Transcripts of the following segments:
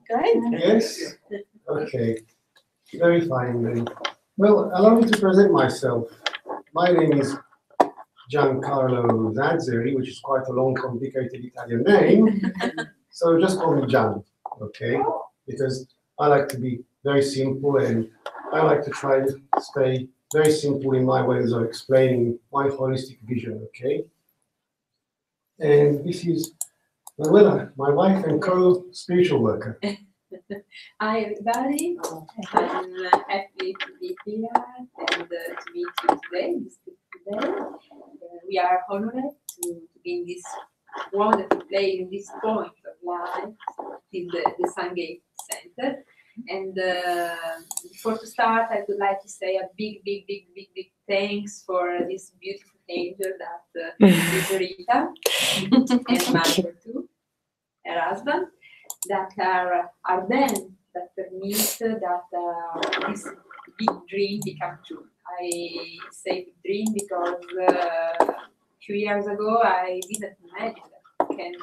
Great. Yes? Okay. Very fine then. Well, allow me to present myself. My name is Carlo Zazzeri, which is quite a long, complicated Italian name. So just call me Gian, okay? Because I like to be very simple and I like to try to stay very simple in my ways of explaining my holistic vision, okay? And this is Manuela, my wife and co-spiritual worker. Hi everybody, I'm happy to be here and to meet you today, this beautiful day. We are honored to be in this wonderful place, in this point of life, in the SunGates Center. And before to start, I would like to say a big thanks for this beautiful angel that is Rita and Marco too, her husband, that are them that permit that this big dream become true. I say big dream because a few years ago I didn't imagine that I can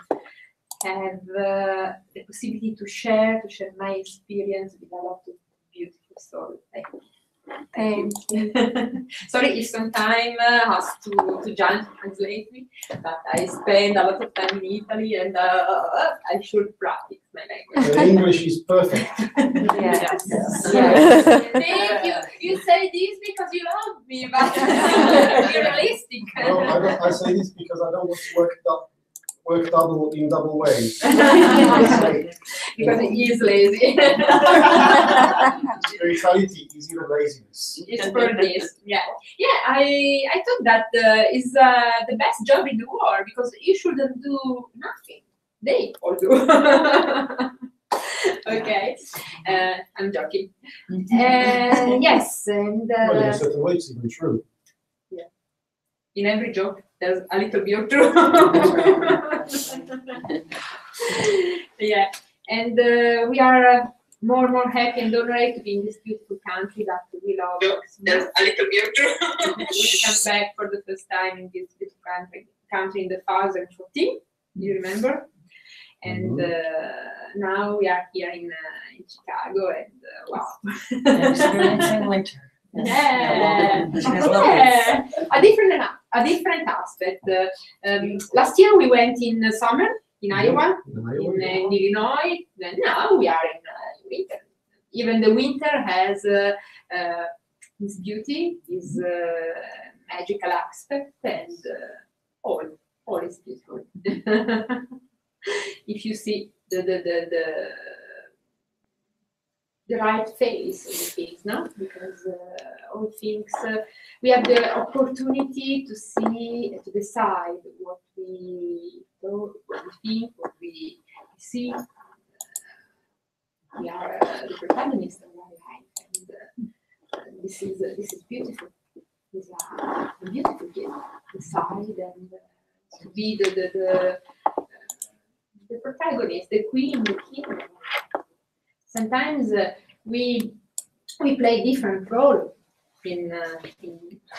have the possibility to share my experience with a lot of beautiful stories. Thank you. Sorry if sometimes has to translate me, but I spend a lot of time in Italy and I should practice my language. The English is perfect. Yes. Yes. Thank you. You say this because you love me, but you're realistic. No, I say this because I don't want to work double in double ways. Because he is lazy. Spirituality is even laziness. It's for this, yeah. Yeah, I thought that is the best job in the world because you shouldn't do nothing. They all do. Okay, I'm joking. Yes, and Well, in a certain way, it's even true. yeah. In every joke, there's a little bit of truth. Yeah, and we are more and more happy and honored to be in this beautiful country that we love. There's a little bit of truth. We came back for the first time in this beautiful country in 2014. Do you remember? And now we are here in Chicago, and wow, Experiencing winter. yeah, yeah. A different aspect. Last year we went in summer in Iowa, in Illinois. And now we are in winter. Even the winter has its beauty, its magical aspect, and all is beautiful. If you see the right face of the things, no? Because all things we have the opportunity to see, to decide what we think, what we see. We are the protagonists of our life, and this is beautiful. It's a beautiful gift. Decide and to be the protagonist, the queen, the king. Sometimes we play different role in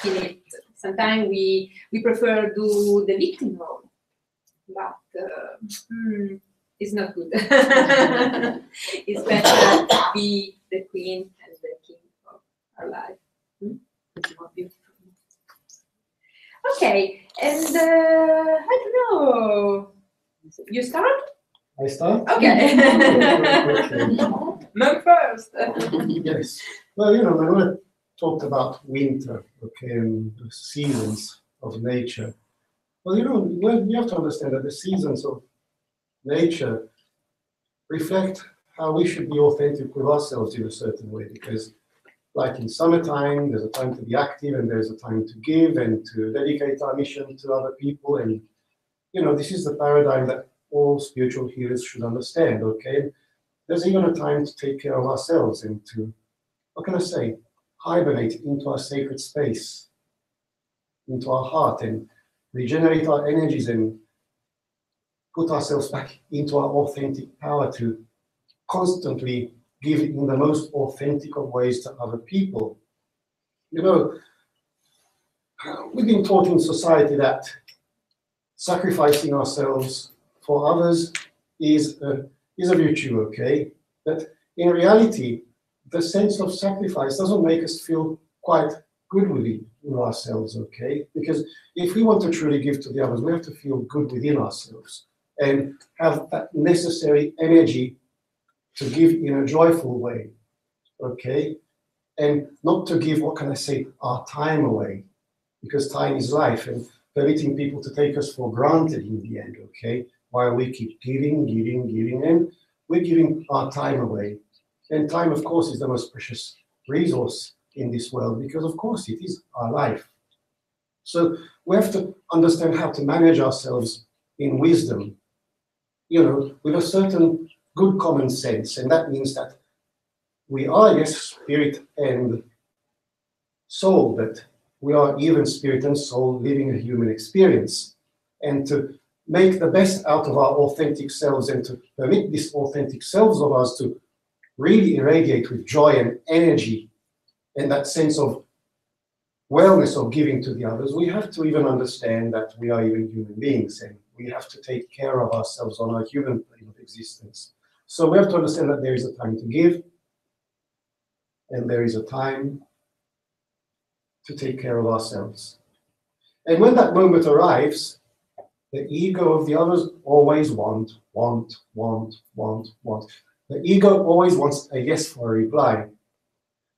it. Sometimes we prefer do the victim role, but it's not good. It's better to be the queen and the king of our life. It's more beautiful. Okay, and I don't know. You start? I start? Okay. No first. Yes. Well, Manuela talked about winter, okay, and the seasons of nature. Well, you have to understand that the seasons of nature reflect how we should be authentic with ourselves in a certain way, because like in summertime, there's a time to be active and there's a time to give and to dedicate our mission to other people. And, this is the paradigm that all spiritual healers should understand, okay? There's even a time to take care of ourselves and to, what can I say, hibernate into our sacred space, into our heart, and regenerate our energies and put ourselves back into our authentic power to constantly give it in the most authentic of ways to other people. We've been taught in society that sacrificing ourselves for others is a virtue, okay? But in reality, the sense of sacrifice doesn't make us feel quite good within ourselves, okay? Because if we want to truly give to the others, we have to feel good within ourselves and have that necessary energy to give in a joyful way, okay? And not to give, what can I say, our time away, because time is life, and permitting people to take us for granted in the end, okay? While we keep giving, and we're giving our time away. And time, of course, is the most precious resource in this world, because of course it is our life. So we have to understand how to manage ourselves in wisdom, you know, with a certain good common sense. And that means that we are, yes, spirit and soul, but we are even spirit and soul living a human experience. And to make the best out of our authentic selves and to permit this authentic selves of ours to really irradiate with joy and energy and that sense of wellness of giving to the others, we have to even understand that we are even human beings and we have to take care of ourselves on our human plane of existence. So we have to understand that there is a time to give and there is a time to take care of ourselves. And when that moment arrives, the ego of the others always want. The ego always wants a yes for a reply.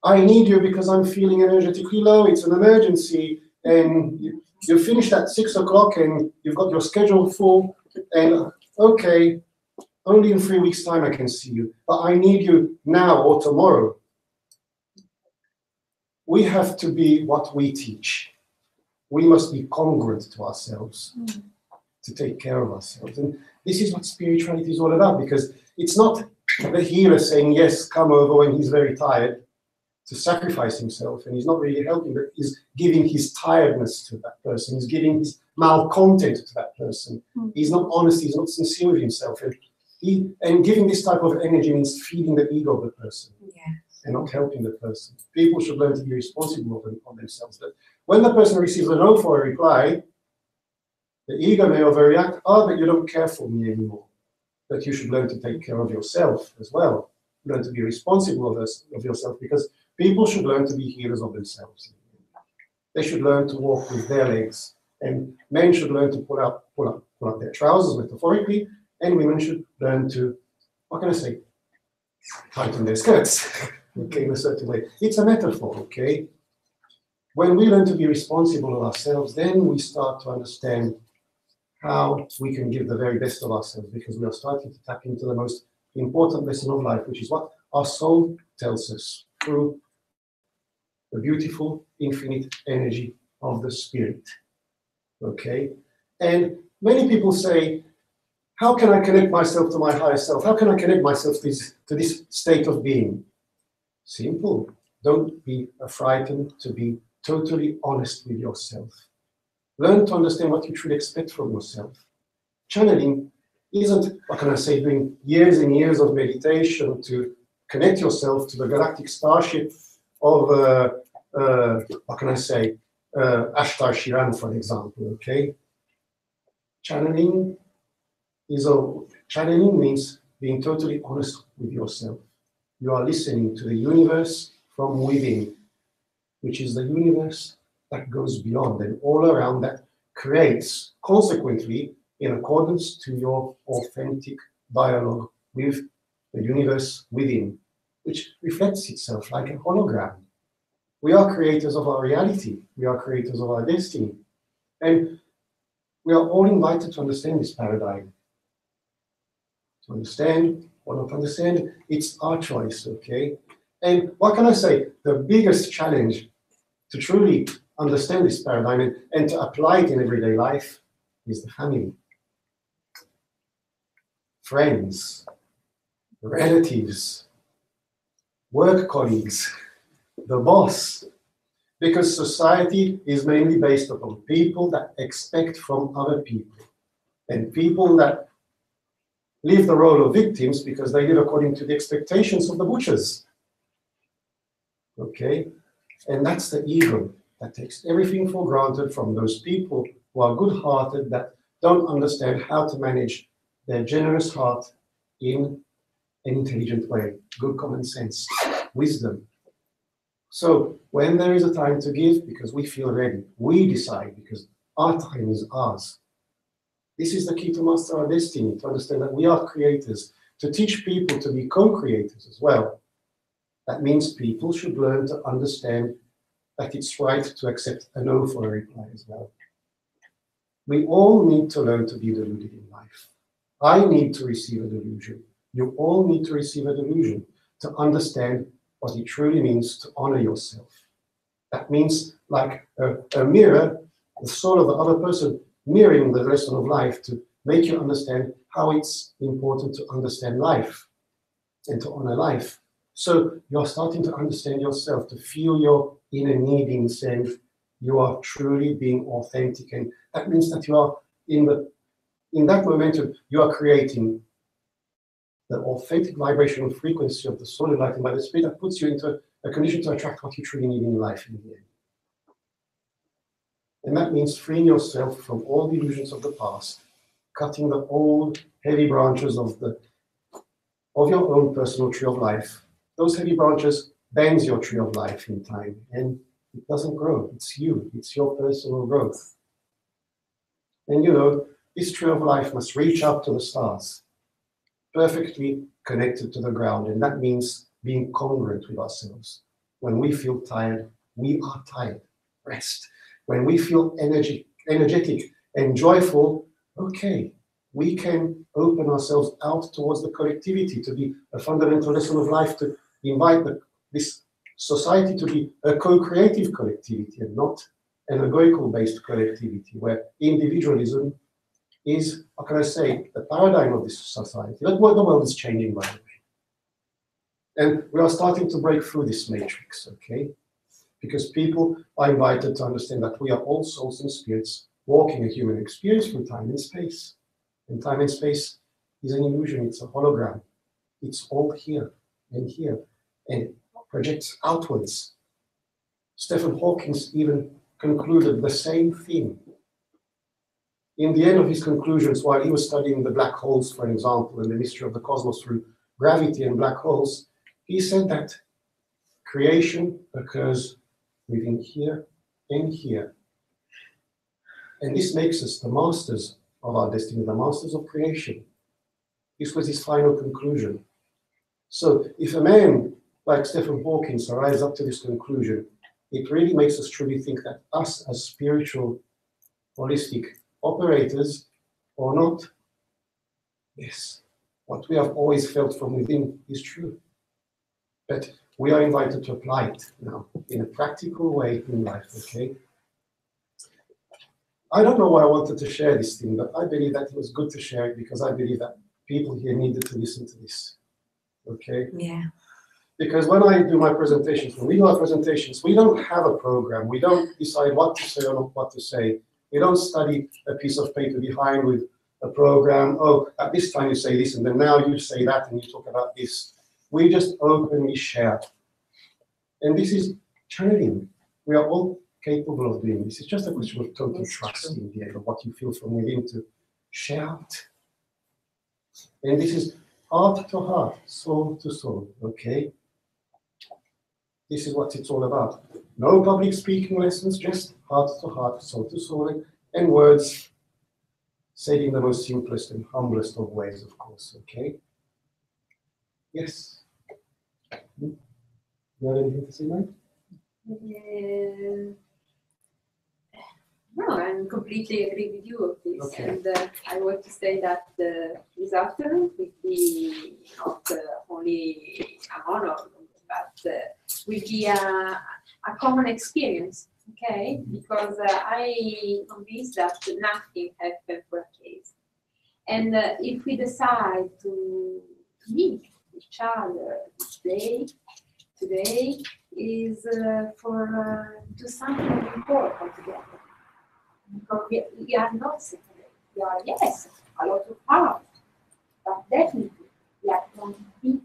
I need you because I'm feeling energetically low, it's an emergency, and you finished at 6 o'clock and you've got your schedule full, and okay, only in 3 weeks' time I can see you, but I need you now or tomorrow. We have to be what we teach. We must be congruent to ourselves, to take care of ourselves. And this is what spirituality is all about, because it's not the healer saying, yes, come over when he's very tired, to sacrifice himself, and he's not really helping, but he's giving his tiredness to that person, he's giving his malcontent to that person. He's not honest, he's not sincere with himself. And giving this type of energy means feeding the ego of the person. And not helping the person. People should learn to be responsible of themselves. But when the person receives a no for a reply, the ego may overreact, but you don't care for me anymore. But you should learn to take care of yourself as well. Learn to be responsible of yourself, because people should learn to be healers of themselves. They should learn to walk with their legs. And men should learn to pull up their trousers, metaphorically, and women should learn to, what can I say, tighten their skirts. Okay, in a certain way. It's a metaphor, okay? When we learn to be responsible of ourselves, then we start to understand how we can give the very best of ourselves, because we are starting to tap into the most important lesson of life, which is what our soul tells us through the beautiful, infinite energy of the spirit, okay? And many people say, how can I connect myself to my higher self? How can I connect myself to this state of being? Simple. Don't be frightened to be totally honest with yourself. Learn to understand what you should expect from yourself. Channeling isn't, what can I say, doing years and years of meditation to connect yourself to the galactic starship of, what can I say, Ashtar Shiran, for example, okay? Channeling means being totally honest with yourself. You are listening to the universe from within, which is the universe that goes beyond and all around, that creates, consequently, in accordance to your authentic dialogue with the universe within, which reflects itself like a hologram. We are creators of our reality. We are creators of our destiny. And we are all invited to understand this paradigm. To understand or not understand, it's our choice, okay? And what can I say? The biggest challenge to truly understand this paradigm and to apply it in everyday life is the family. Friends, relatives, work colleagues, the boss. Because society is mainly based upon people that expect from other people, and people that live the role of victims because they live according to the expectations of the butchers. Okay? And that's the ego that takes everything for granted from those people who are good-hearted, that don't understand how to manage their generous heart in an intelligent way, good common sense, wisdom. So when there is a time to give, because we feel ready, we decide because our time is ours. This is the key to master our destiny, to understand that we are creators, to teach people to be co-creators as well. That means people should learn to understand that it's right to accept a no for a reply as well. We all need to learn to be deluded in life. I need to receive a delusion. You all need to receive a delusion to understand what it truly means to honor yourself. That means like a mirror, the soul of the other person mirroring the lesson of life to make you understand how it's important to understand life and to honor life. So you're starting to understand yourself, to feel your inner needing, saying you are truly being authentic. And that means that you are in that momentum, you are creating the authentic vibrational frequency of the soul enlightened by the spirit that puts you into a condition to attract what you truly need in life in the end. And that means freeing yourself from all the illusions of the past, cutting the old heavy branches of your own personal tree of life. Those heavy branches bends your tree of life in time, and it doesn't grow. It's you. It's your personal growth. And you know, this tree of life must reach out to the stars, perfectly connected to the ground, and that means being congruent with ourselves. When we feel tired, we are tired. Rest. When we feel energetic and joyful, okay, we can open ourselves out towards the collectivity, to be a fundamental lesson of life, to invite this society to be a co-creative collectivity and not an egoical-based collectivity, where individualism is, how can I say, the paradigm of this society. That's what the world is changing, by the way. And we are starting to break through this matrix, okay? Because people are invited to understand that we are all souls and spirits walking a human experience through time and space. And time and space is an illusion, it's a hologram. It's all here, and it projects outwards. Stephen Hawking even concluded the same thing. In the end of his conclusions, while he was studying the black holes, for example, and the mystery of the cosmos through gravity and black holes, he said that creation occurs within here and here. And this makes us the masters of our destiny, the masters of creation. This was his final conclusion. So if a man like Stephen Hawking arrives up to this conclusion, it really makes us truly think that us as spiritual, holistic operators or not, yes, what we have always felt from within is true. But we are invited to apply it now in a practical way in life, okay? I don't know why I wanted to share this thing, but I believe that it was good to share it because I believe that people here needed to listen to this, okay? Yeah. Because when I do my presentations, when we do our presentations, we don't have a program. We don't decide what to say or not what to say. We don't study a piece of paper behind with a program. Oh, at this time you say this, and then now you say that, and you talk about this. We just openly share. And this is channeling. We are all capable of doing this. It's just a question of total trust in the end, of what you feel from within to share out. And this is heart to heart, soul to soul, okay? This is what it's all about. No public speaking lessons, just heart to heart, soul to soul, and words said in the most simplest and humblest of ways, of course, okay? Yes? You have anything to say, Mike? No, I'm completely agree with you of this, Okay. and I want to say that this afternoon will be not only an honor, but will be a common experience, okay? Because I convinced that nothing happened for a case, and if we decide to meet each other today is for do something important together. Because we are not separate. We are, yes, a lot of art, but definitely we are not big.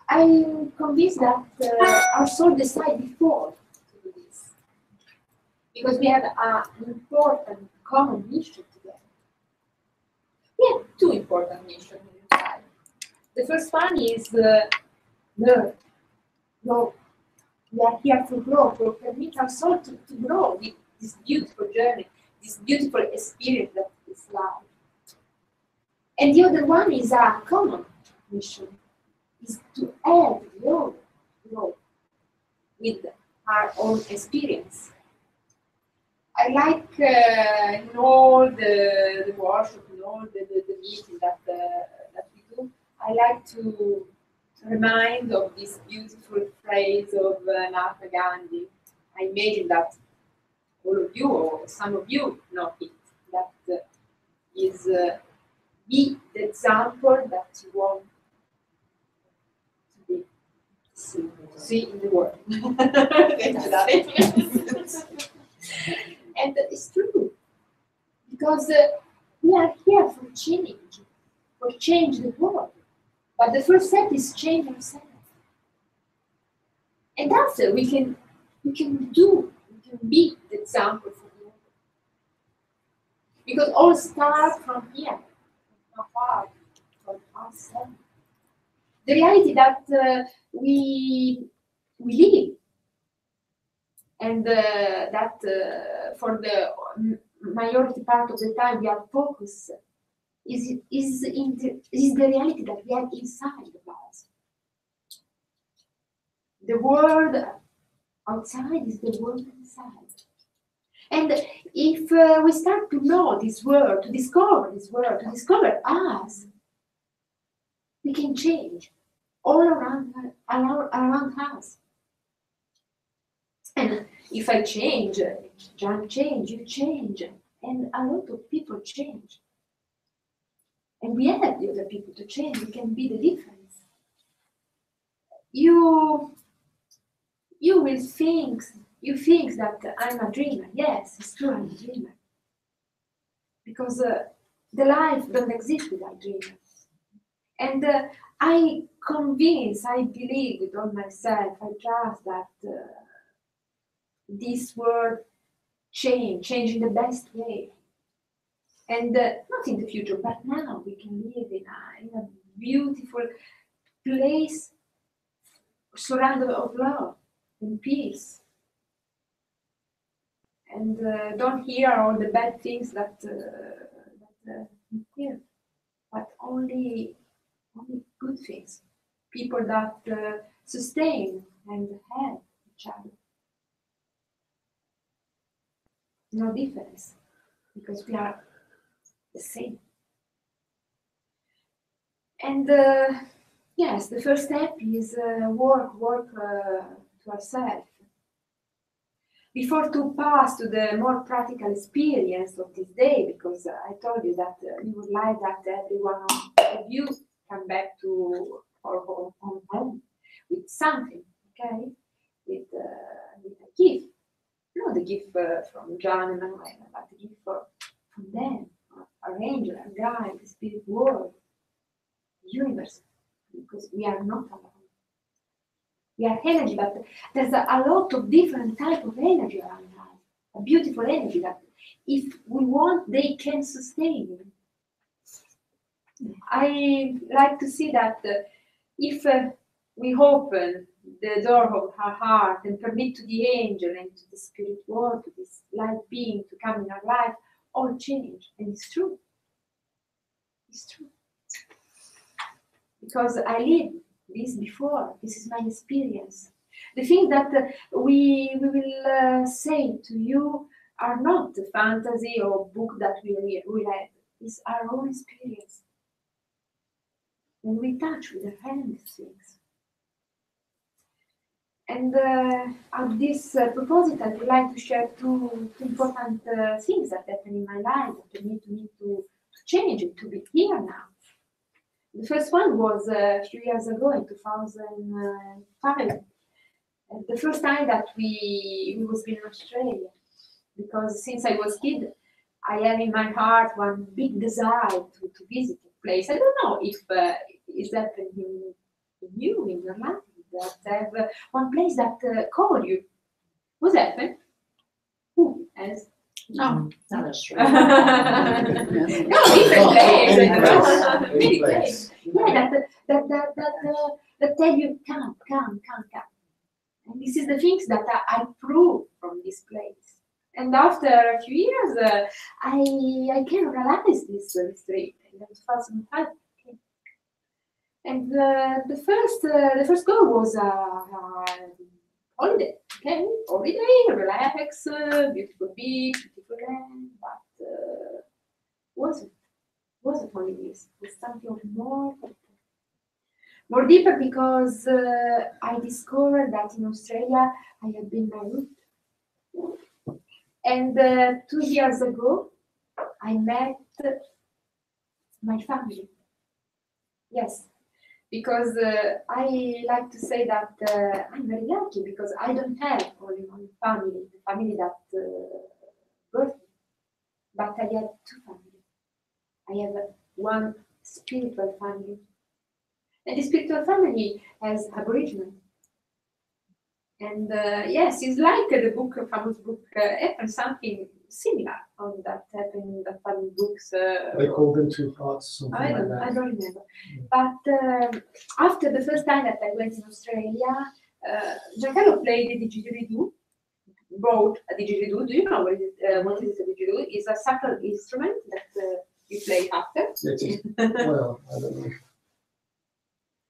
I'm convinced that our soul decided before to do this. Because we have an important common mission together. We have two important missions inside. The first one is learn, grow. We are here to grow, to permit our soul to grow with this beautiful journey, this beautiful experience that is life. And the other one is a common mission, is to help the world grow with our own experience. I like in all the workshop, in all the meetings that we do, I like to remind of this beautiful phrase of Mahatma Gandhi. I imagine that all of you or some of you know it, that is be the example that you want to be, see in the world. And it's true, because we are here for change the world. But the first step is change ourselves. And after we can be the example for the world. Because all starts from here, from our heart, from ourselves. The reality that we live, and that for the majority part of the time we are focused, is the reality that we have inside of us. The world outside is the world inside. And if we start to know this world, to discover this world, to discover us, we can change all around us. And if I change, Gian change, you change, and a lot of people change. And we have the other people to change. We can be the difference. You will think that I'm a dreamer. Yes, it's true, I'm a dreamer. Because the life doesn't exist without dreamers. And I believe with all myself, I trust that this world change in the best way. And not in the future, but now we can live in a beautiful place surrounded of love and peace. And don't hear all the bad things that we hear, but only good things. People that sustain and help each other. No difference, because we are the same. And yes, the first step is work to ourselves. Before to pass to the more practical experience of this day, because I told you that we would like that every one of you come back to our home with something, okay? With a gift. Not the gift from Gian and Manuela, but the gift from them, our angel, our guide, the spirit world, the universe, because we are not alone. We are energy, but there's a lot of different type of energy around us. A beautiful energy that, if we want, they can sustain. I like to see that if we open the door of our heart and permit to the angel and to the spirit world, to this light being to come in our life, all change. And it's true. It's true. Because I lived this before. This is my experience. The things that we will say to you are not the fantasy or book that we read. It's our own experience. And we touch with our hands things. And at this proposal, I would like to share two important things that happened in my life that need to change it, to be here now. The first one was a few years ago in 2005. The first time that we was in Australia. Because since I was a kid, I have in my heart one big desire to visit a place. I don't know if it's happening in you, in your life, that have one place that called you. What's happened? Who has? No, not Australia. No, different place. Any place. Yeah, that tell you come. And this is the things that I prove from this place. And after a few years, I can realize this trip in 2005. Okay. And the first goal was holiday. Okay, holiday, relax, beautiful beach, beautiful land, but wasn't only this. It was something more deeper because I discovered that in Australia I had been married. And 2 years ago, I met my family. Yes, because I like to say that I'm very lucky because I don't have only one family, the family that birthed me, but I have two families. I have one spiritual family. And the spiritual family has Aboriginal. And yes, it's like the book, famous book, happened something similar on that happened in the family books. They call them two hearts, something I like that. don't remember. But after the first time that I went in Australia, Giancarlo played the didgeridoo, brought a didgeridoo. Do you know what is a didgeridoo? It's a sacred instrument that you play after. Well, I don't know.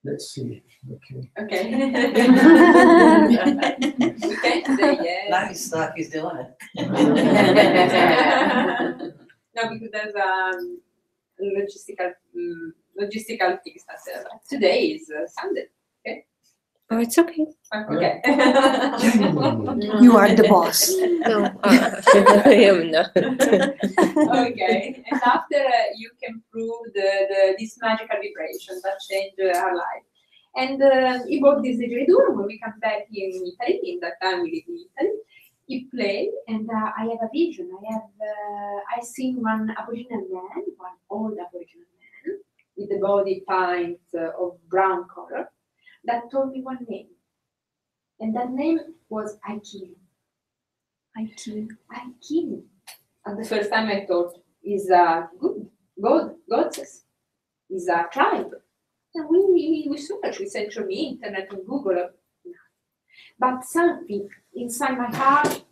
Let's see. Okay. Okay. We can say yes. Now he's stuck, he's doing it. No, because there's logistical things that today is Sunday. Okay. Oh, it's okay. Okay. You are the boss. No, I am not. Okay. And after you can prove this magical vibration that changed our life. And he bought this didgeridoo when we come back here in Italy. In that time we lived in Italy. He played, and I have a vision. I seen one Aboriginal man, one old Aboriginal man, with the body paint of brown color, that told me one name. And that name was I.Q.H. I.Q.H. And the first time I thought, is a good goddess, is a tribe. And we searched, we searched on the internet, on Google. But something inside my heart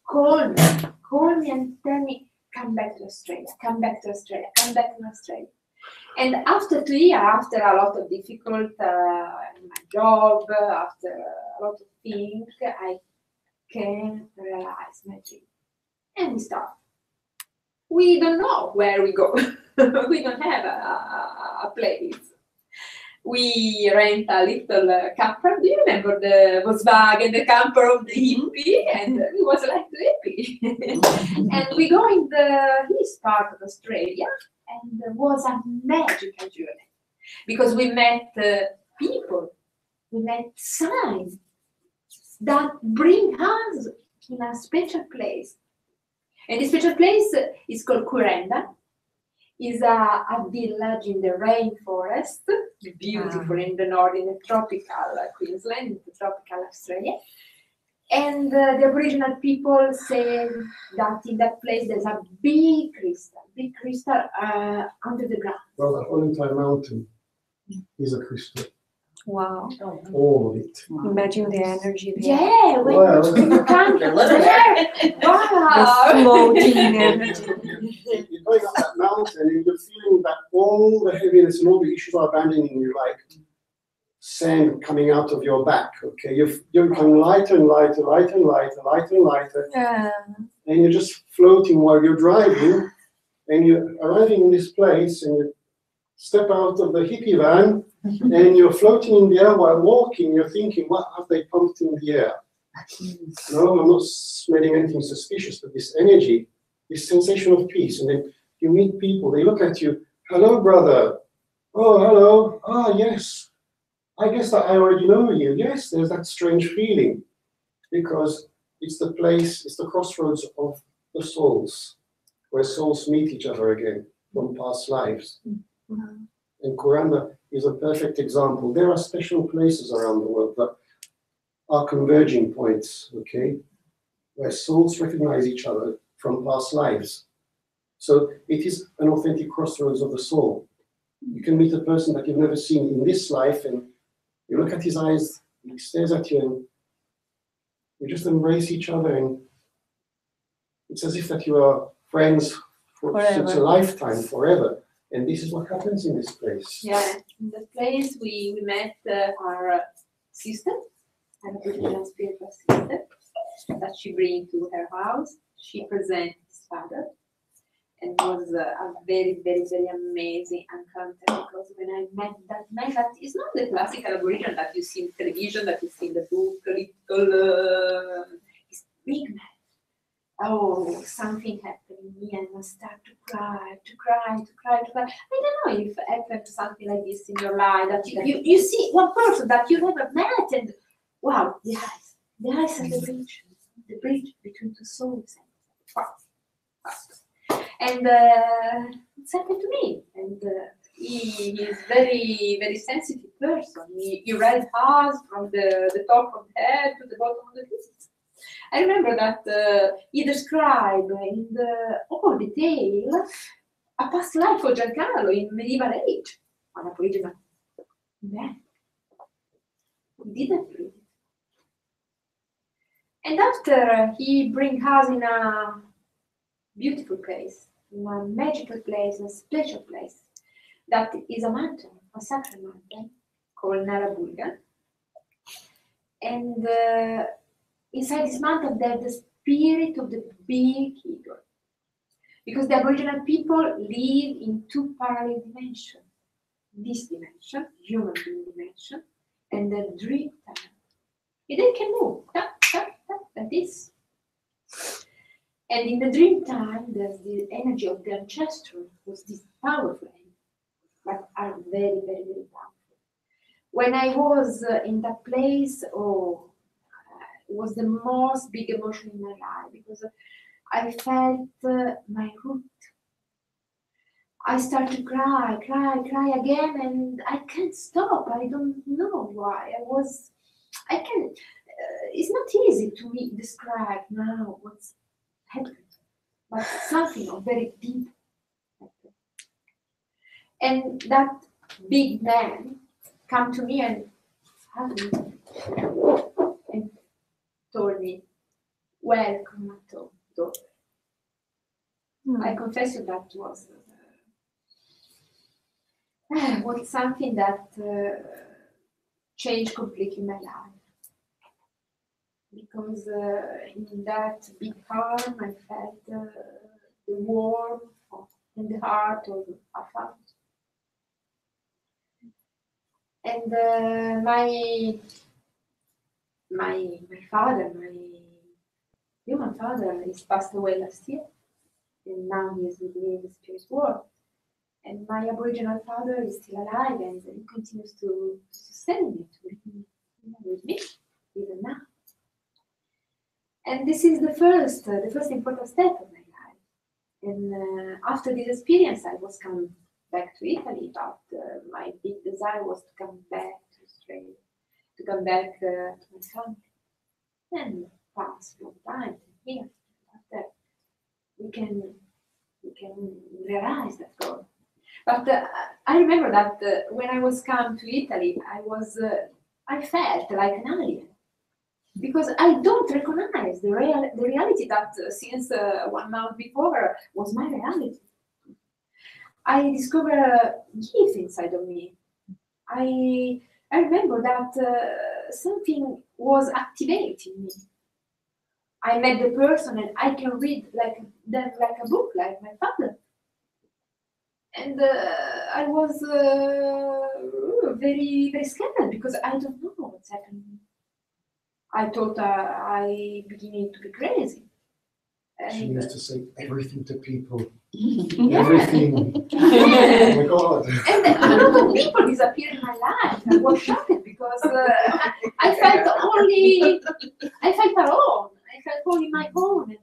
called me and tell me, come back to Australia, come back to Australia, come back to Australia. And after 2 years, after a lot of difficult in my job, after a lot of things, I can realize my dream. And we start. We don't know where we go. We don't have a place. We rent a little camper. Do you remember the Volkswagen, the camper of the hippie? And it was like the hippie. And we go in the east part of Australia, and it was a magical journey because we met people, we met signs that bring us in a special place. And this special place is called Kurenda. Is a village in the rainforest, beautiful in the north, in the tropical Queensland, in the tropical Australia. And the Aboriginal people say that in that place there's a big crystal under the ground. Well, the whole entire mountain is a crystal. Wow. All of it. Imagine the energy there. Yeah, when you come there, wow. The floating energy. You're going up that mountain and you're feeling that all the heaviness and all the issues are abandoning you, like sand coming out of your back. Okay, you're becoming lighter and lighter, lighter and lighter, lighter and lighter. Yeah. And you're just floating while you're driving, and you're arriving in this place, and you step out of the hippie van, and you're floating in the air while walking. You're thinking, what have they pumped in the air? No, I'm not smelling anything suspicious, but this energy, this sensation of peace. And then you meet people, they look at you, hello, brother. Oh, hello. Ah, yes. I guess that I already know you. Yes, there's that strange feeling because it's the place, it's the crossroads of the souls, where souls meet each other again from past lives. Mm-hmm. And Kuranda is a perfect example. There are special places around the world that are converging points, okay, where souls recognize each other from past lives. So it is an authentic crossroads of the soul. You can meet a person that you've never seen in this life, and you look at his eyes, he stares at you, and you just embrace each other, and it's as if that you are friends for such a lifetime, forever. And this is what happens in this place. Yeah, in the place we met our sister, an original spiritual sister, that she brings to her house. She presents his father, and it was a very, very, very amazing encounter, because when I met that man, that is not the classical Aboriginal that you see in television, that you see in the book, little, it's big man. Oh, something happened in me, and I start to cry. I don't know if happened something like this in your life, that you see one person that you never met, and wow, the eyes are the bridge between two souls. And it's happened to me, and he is very, very sensitive person. He read us from the top of the head to the bottom of the feet. I remember that he described in all detail a past life of Giancarlo in medieval age, an Aboriginal man. He didn't read it. And after he brings us in a beautiful place, in a magical place, a special place, that is a mountain, a sacred mountain, called Narabulga. And inside this mountain, there's the spirit of the big eagle. Because the Aboriginal people live in two parallel dimensions. This dimension, human being dimension, and the dream time. And they can move, like this. And in the dream time, there's the energy of the ancestor, was this powerful energy, but are very, very, very powerful. When I was in that place, it was the most big emotion in my life, because I felt my root. I started to cry again, and I can't stop. I don't know why. It's not easy to me describe now what's happened, but something of very deep happened. And that big man come to me and hugged me and told me, "Welcome, my daughter." I confess you that was something that changed completely my life. Because in that big arm, I felt the warmth in the heart of our father. And my father, my human father, is passed away last year, and now he is with me in the spirit world. And my Aboriginal father is still alive, and he continues to sustain me, to be with me, even now. And this is the first important step of my life. And after this experience, I was coming back to Italy, but my big desire was to come back to Australia, to come back to my family. And pass a long time here. After we can realize that goal. But I remember that when I was come to Italy, I felt like an alien. Because I don't recognize the reality that since 1 month before was my reality. I discovered a gift inside of me. I remember that something was activating me. I met the person and I can read them like a book, like my father. And I was very, very scared because I don't know what's happening. I thought I beginning to be crazy. She used to say everything to people. Yeah. Everything. Oh my God. And a lot of people disappeared in my life. I was shocked because I felt alone. I felt only my own. And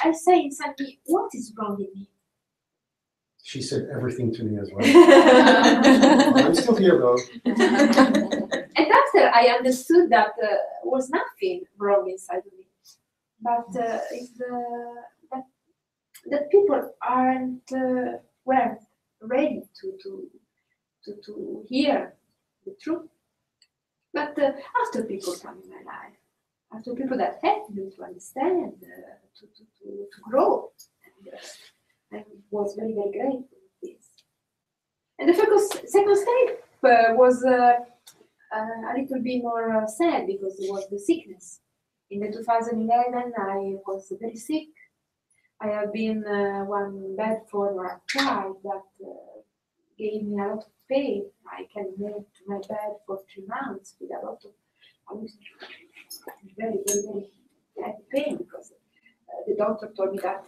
I say inside me, what is wrong in me? She said everything to me as well. I'm still here though. And after I understood that was nothing wrong inside of me, but it's that people aren't aware ready to hear the truth. But after people come in my life, after people that help me to understand, to grow, and I was very, very grateful for this. And the second step was a little bit more sad because it was the sickness. In the 2011, I was very sick. I have been one bad form of arthritis that gave me a lot of pain. I can move to my bed for 3 months with a lot of, I was very, very, very heavy pain because the doctor told me that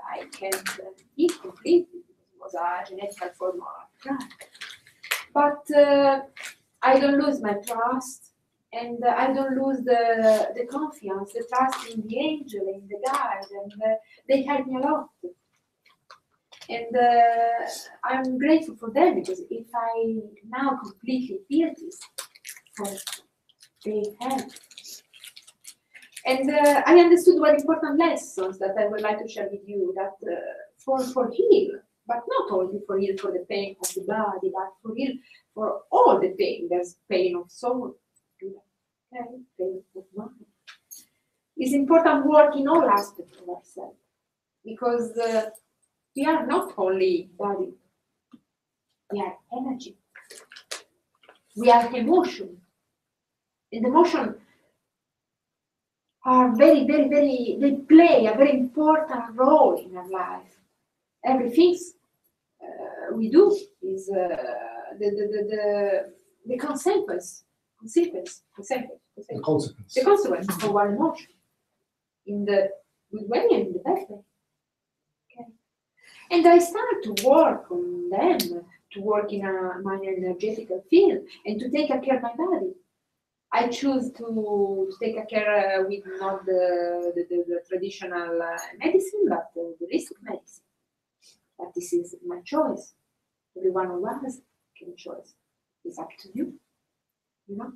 I can't eat completely because it was a genetic form of arthritis. But I don't lose my trust, and I don't lose the confidence, the trust in the angel, in the guide, and they help me a lot. And I'm grateful for them because if I now completely feel this, they help. And I understood one important lessons that I would like to share with you, that for heal, but not only for heal for the pain of the body, but for heal for all the pain. There's pain of soul, okay? Pain of mind. It's important work in all aspects of ourselves, because we are not only body, we are energy, we are emotion. And emotion are very, very, very, they play a very important role in our life. Everything we do is the consequence of our emotion, in the good way and in the bad way. Okay. And I started to work on them, to work in my energetical field, and to take care of my body. I choose to take care with not the traditional medicine, but the holistic medicine. But this is my choice. Every one of us can choose. It's up to you, you know.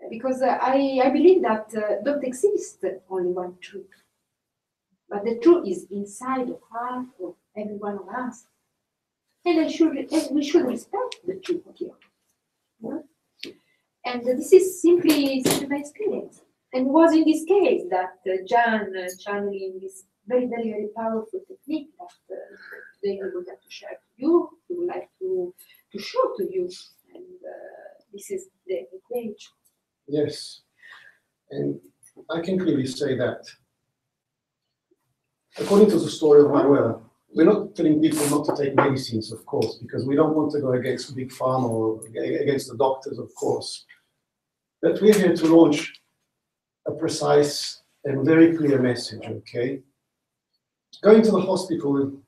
Because I believe that don't exist only one truth, but the truth is inside the heart of every one of us, and we should respect the truth here. You know? And this is simply my experience. And it was in this case that Gian channeling this very, very, very powerful technique that today I would like to share to you, we would like to show to you. And this is the A.Q.H. Yes. And I can clearly say that, according to the story of Manuela, we're not telling people not to take medicines, of course, because we don't want to go against Big Pharma or against the doctors, of course. But we're here to launch a precise and very clear message, okay? Going to the hospital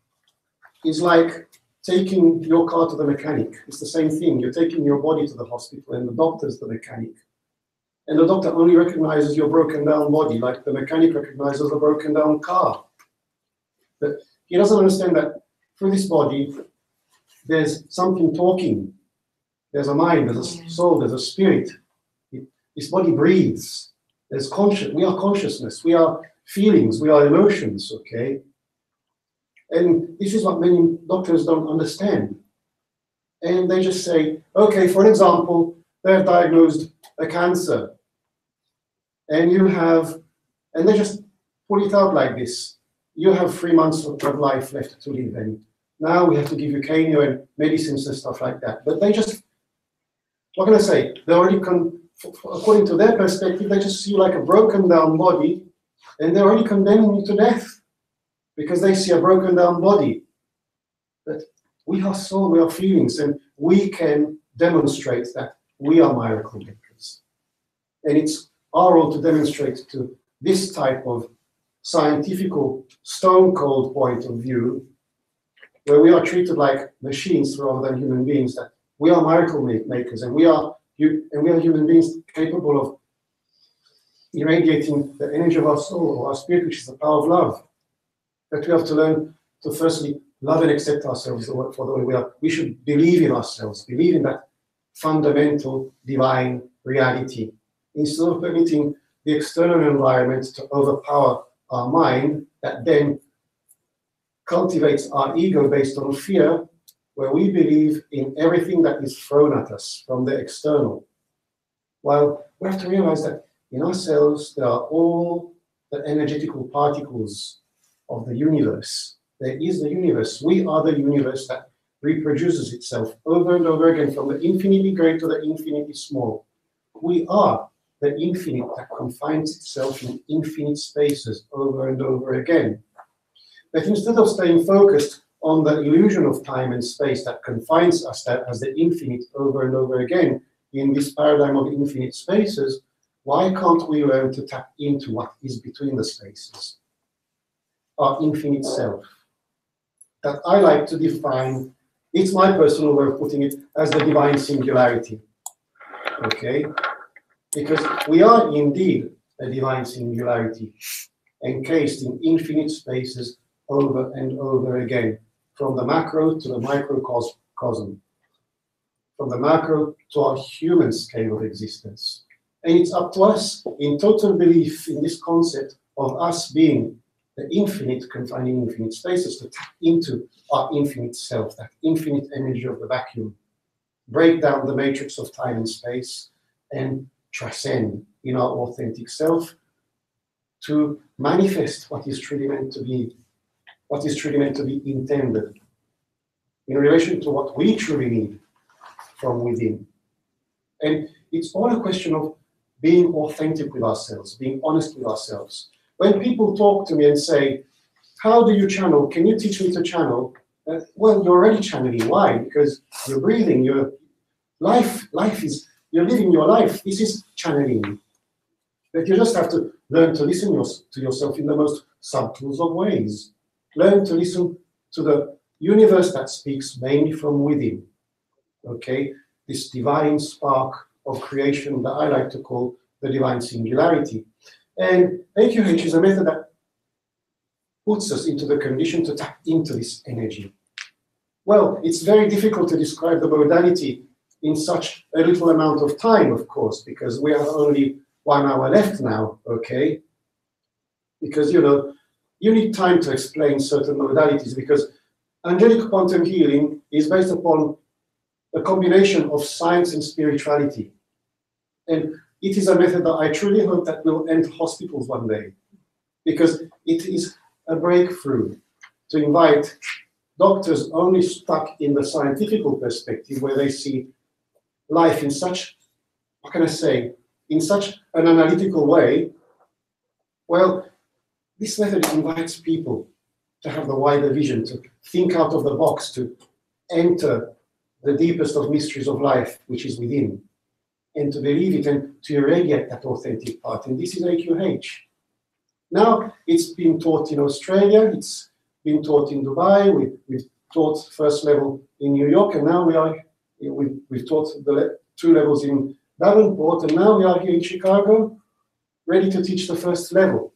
is like taking your car to the mechanic. It's the same thing. You're taking your body to the hospital and the doctor's the mechanic. And the doctor only recognizes your broken down body, like the mechanic recognizes a broken down car. But he doesn't understand that through this body, there's something talking. There's a mind, there's a soul, there's a spirit. This body breathes. There's we are consciousness, we are feelings, we are emotions, okay? And this is what many doctors don't understand. And they just say, okay, for example, they've diagnosed a cancer. And and they just pull it out like this. You have 3 months of life left to live, and now we have to give you chemo and medicines and stuff like that. But they just, what can I say? They already according to their perspective, they just see you like a broken down body, and they're already condemning you to death because they see a broken down body. But we are soul, we are feelings, and we can demonstrate that we are miracle makers. And it's our role to demonstrate to this type of scientific, stone cold point of view, where we are treated like machines rather than human beings, that we are miracle makers, and we are human beings capable of irradiating the energy of our soul or our spirit, which is the power of love. That we have to learn to firstly love and accept ourselves for the way we are. We should believe in ourselves, believe in that fundamental divine reality, instead of permitting the external environment to overpower our mind, that then cultivates our ego based on fear, where we believe in everything that is thrown at us from the external. Well, we have to realize that in ourselves, there are all the energetical particles of the universe. There is the universe. We are the universe that reproduces itself over and over again, from the infinitely great to the infinitely small. We are the infinite that confines itself in infinite spaces over and over again. But instead of staying focused on the illusion of time and space that confines us as the infinite over and over again in this paradigm of infinite spaces, why can't we learn to tap into what is between the spaces? Our infinite self. That I like to define, it's my personal way of putting it, as the divine singularity. Okay? Because we are indeed a divine singularity, encased in infinite spaces over and over again, from the macro to the microcosm, from the macro to our human scale of existence. And it's up to us, in total belief in this concept of us being the infinite, confining infinite spaces, to tap into our infinite self, that infinite energy of the vacuum, break down the matrix of time and space, and transcend in our authentic self to manifest what is truly meant to be, what is truly meant to be intended in relation to what we truly need from within. And it's all a question of being authentic with ourselves, being honest with ourselves. When people talk to me and say, how do you channel? Can you teach me to channel? Well, you're already channeling. Why? Because you're breathing, your life is, you're living your life. This is channeling. But you just have to learn to listen to yourself in the most subtle of ways. Learn to listen to the universe that speaks mainly from within. Okay? This divine spark of creation that I like to call the divine singularity. And A.Q.H is a method that puts us into the condition to tap into this energy. Well, it's very difficult to describe the modality in such a little amount of time, of course, because we have only 1 hour left now, okay? Because, you know, you need time to explain certain modalities, because Angelic Quantum Healing is based upon a combination of science and spirituality. And it is a method that I truly hope that will end hospitals one day, because it is a breakthrough to invite doctors only stuck in the scientific perspective, where they see life in such, what can I say, in such an analytical way. Well, this method invites people to have the wider vision, to think out of the box, to enter the deepest of mysteries of life, which is within, and to believe it and to irradiate that authentic part. And this is A.Q.H. Now, it's been taught in Australia, it's been taught in Dubai, we've taught first level in New York, and now we've taught the 2 levels in Davenport, and now we are here in Chicago, ready to teach the first level.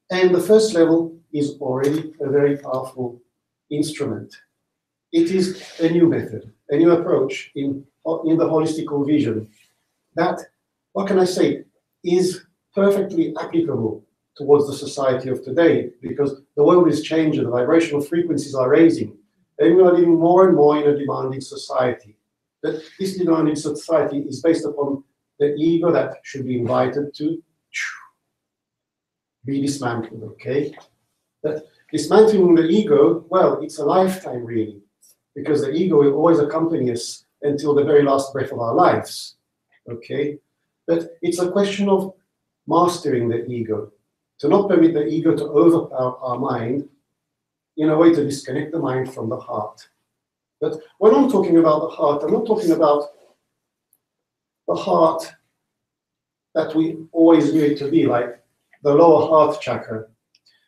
And the first level is already a very powerful instrument. It is a new method, a new approach in the holistical vision that, what can I say, is perfectly applicable towards the society of today, because the world is changing, the vibrational frequencies are raising, and we are living more and more in a demanding society. But this demanding society is based upon the ego that should be invited to be dismantled, okay? But dismantling the ego, well, it's a lifetime really, because the ego will always accompany us until the very last breath of our lives, okay? But it's a question of mastering the ego, to not permit the ego to overpower our mind in a way to disconnect the mind from the heart. But when I'm talking about the heart, I'm not talking about the heart that we always knew it to be, like the lower heart chakra.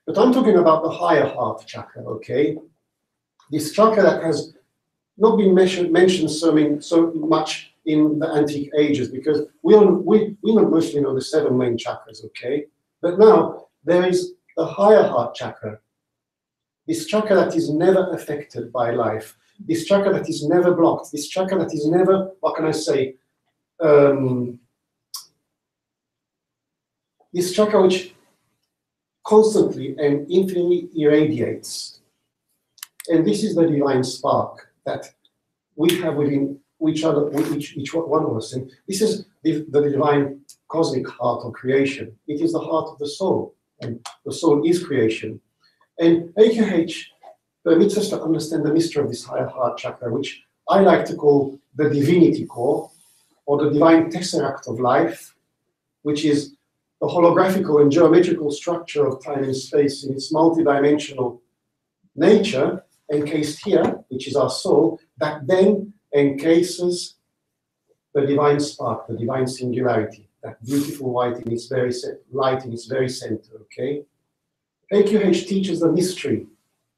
But I'm talking about the higher heart chakra, okay? This chakra that has not been mentioned so much in the antique ages, because we mostly know the 7 main chakras, okay? But now there is the higher heart chakra, this chakra that is never affected by life, this chakra that is never blocked, this chakra that is never, what can I say, this chakra which constantly and infinitely irradiates And this is the divine spark that we have within each other, each one of us. And this is the divine cosmic heart of creation. It is the heart of the soul, and the soul is creation. And A.Q.H permits us to understand the mystery of this higher heart chakra, which I like to call the divinity core, or the divine tesseract of life, which is the holographical and geometrical structure of time and space in its multidimensional nature, encased here, which is our soul, that then encases the divine spark, the divine singularity, that beautiful light in its very center, okay? A.Q.H teaches the mystery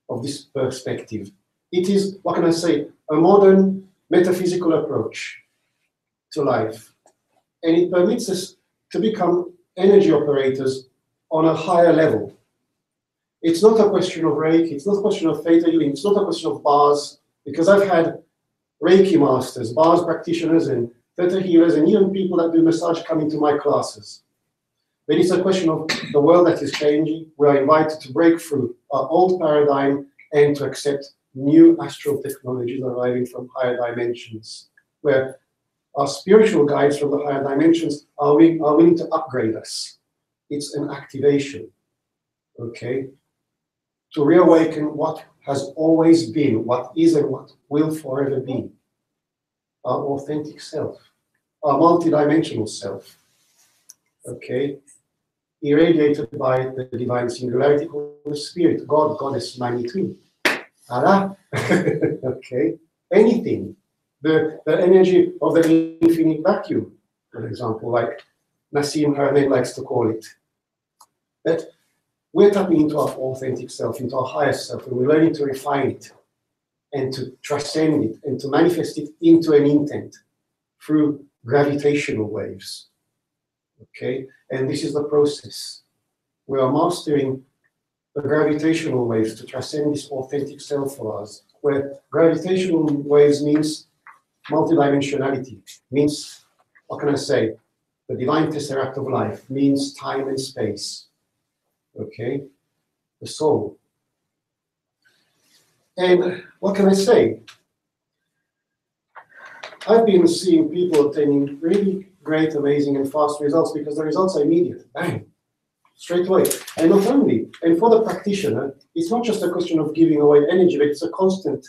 of this perspective. It is, what can I say, a modern metaphysical approach to life. And it permits us to become energy operators on a higher level. It's not a question of Reiki, it's not a question of theta healing, it's not a question of bars, because I've had Reiki masters, bars practitioners, and theta healers, and even people that do massage come into my classes. But it's a question of the world that is changing. We are invited to break through our old paradigm and to accept new astral technologies arriving from higher dimensions, where our spiritual guides from the higher dimensions are willing to upgrade us. It's an activation, okay? To reawaken what has always been, what is and what will forever be. Our authentic self, our multidimensional self, okay? Irradiated by the divine singularity called the spirit, God, Goddess, Magnitude. Allah, okay? Anything. The energy of the infinite vacuum, for example, like Nassim Haramein likes to call it. That we're tapping into our authentic self, into our highest self, and we're learning to refine it and to transcend it and to manifest it into an intent through gravitational waves. Okay? And this is the process. We are mastering the gravitational waves to transcend this authentic self of ours, where gravitational waves means multidimensionality, means, what can I say, the divine tesseract of life, means time and space, okay, the soul. And what can I say? I've been seeing people obtaining really great, amazing, and fast results because the results are immediate, bang, straight away. And not only, and for the practitioner, it's not just a question of giving away energy, but it's a constant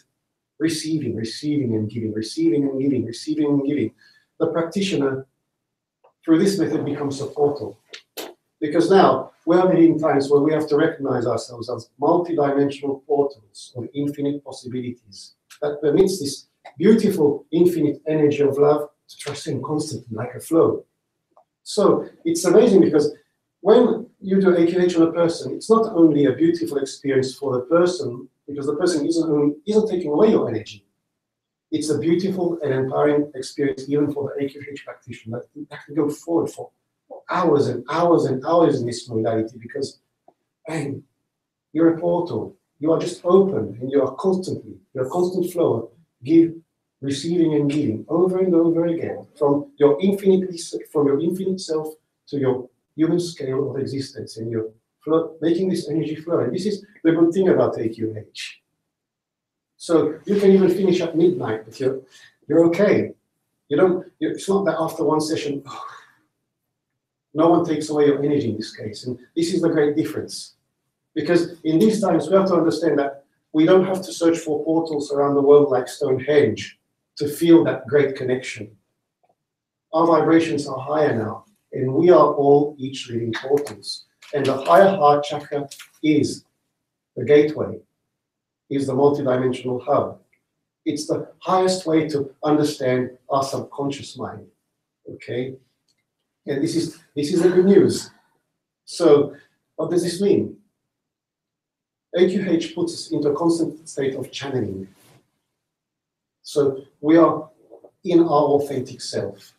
receiving and giving, receiving and giving, receiving and giving. The practitioner, through this method, becomes a portal. Because now, we are in times where we have to recognize ourselves as multidimensional portals of infinite possibilities that permits this beautiful, infinite energy of love to transcend constantly like a flow. So it's amazing because when you do A.Q.H on a person, it's not only a beautiful experience for the person, because the person isn't taking away your energy. It's a beautiful and empowering experience even for the A.Q.H practitioner that can go forward for hours and hours and hours in this modality because, bang, you're a portal. You are just open and you're a constant flow of receiving and giving over and over again from your infinite self to your human scale of existence, and you're making this energy flow. And this is the good thing about A.Q.H. So you can even finish at midnight, but you're okay. It's not that after one session, no one takes away your energy in this case. And this is the great difference. Because in these times, we have to understand that we don't have to search for portals around the world like Stonehenge to feel that great connection. Our vibrations are higher now, and we are all each living portals. And the higher heart chakra is the gateway, is the multidimensional hub. It's the highest way to understand our subconscious mind, okay? And this is the good news. So what does this mean? A.Q.H puts us into a constant state of channeling. So we are in our authentic self.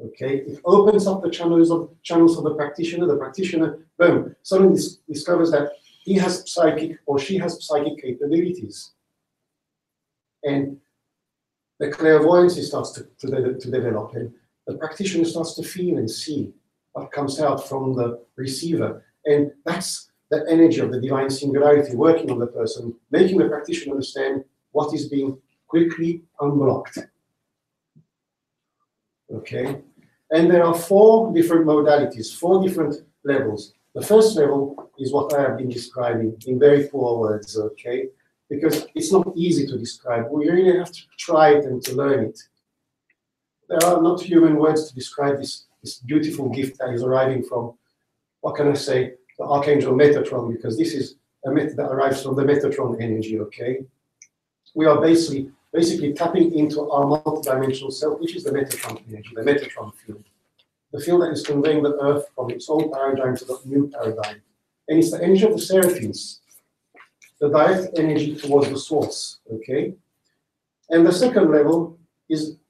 Okay, it opens up the channels of the practitioner. The practitioner, boom, suddenly discovers that he has psychic or she has psychic capabilities, and the clairvoyance starts to develop, and the practitioner starts to feel and see what comes out from the receiver, and that's the energy of the divine singularity working on the person, making the practitioner understand what is being quickly unblocked. Okay? And there are 4 different modalities, 4 different levels. The first level is what I have been describing in very poor words, okay? Because it's not easy to describe. We really have to try it and to learn it. There are not human words to describe this beautiful gift that is arriving from, what can I say, the Archangel Metatron, because this is a method that arrives from the Metatron energy, okay? We are basically tapping into our multidimensional self, which is the Metatron energy, the Metatron field. The field that is conveying the earth from its old paradigm to the new paradigm. And it's the energy of the Seraphins, the direct energy towards the source, okay? And the second level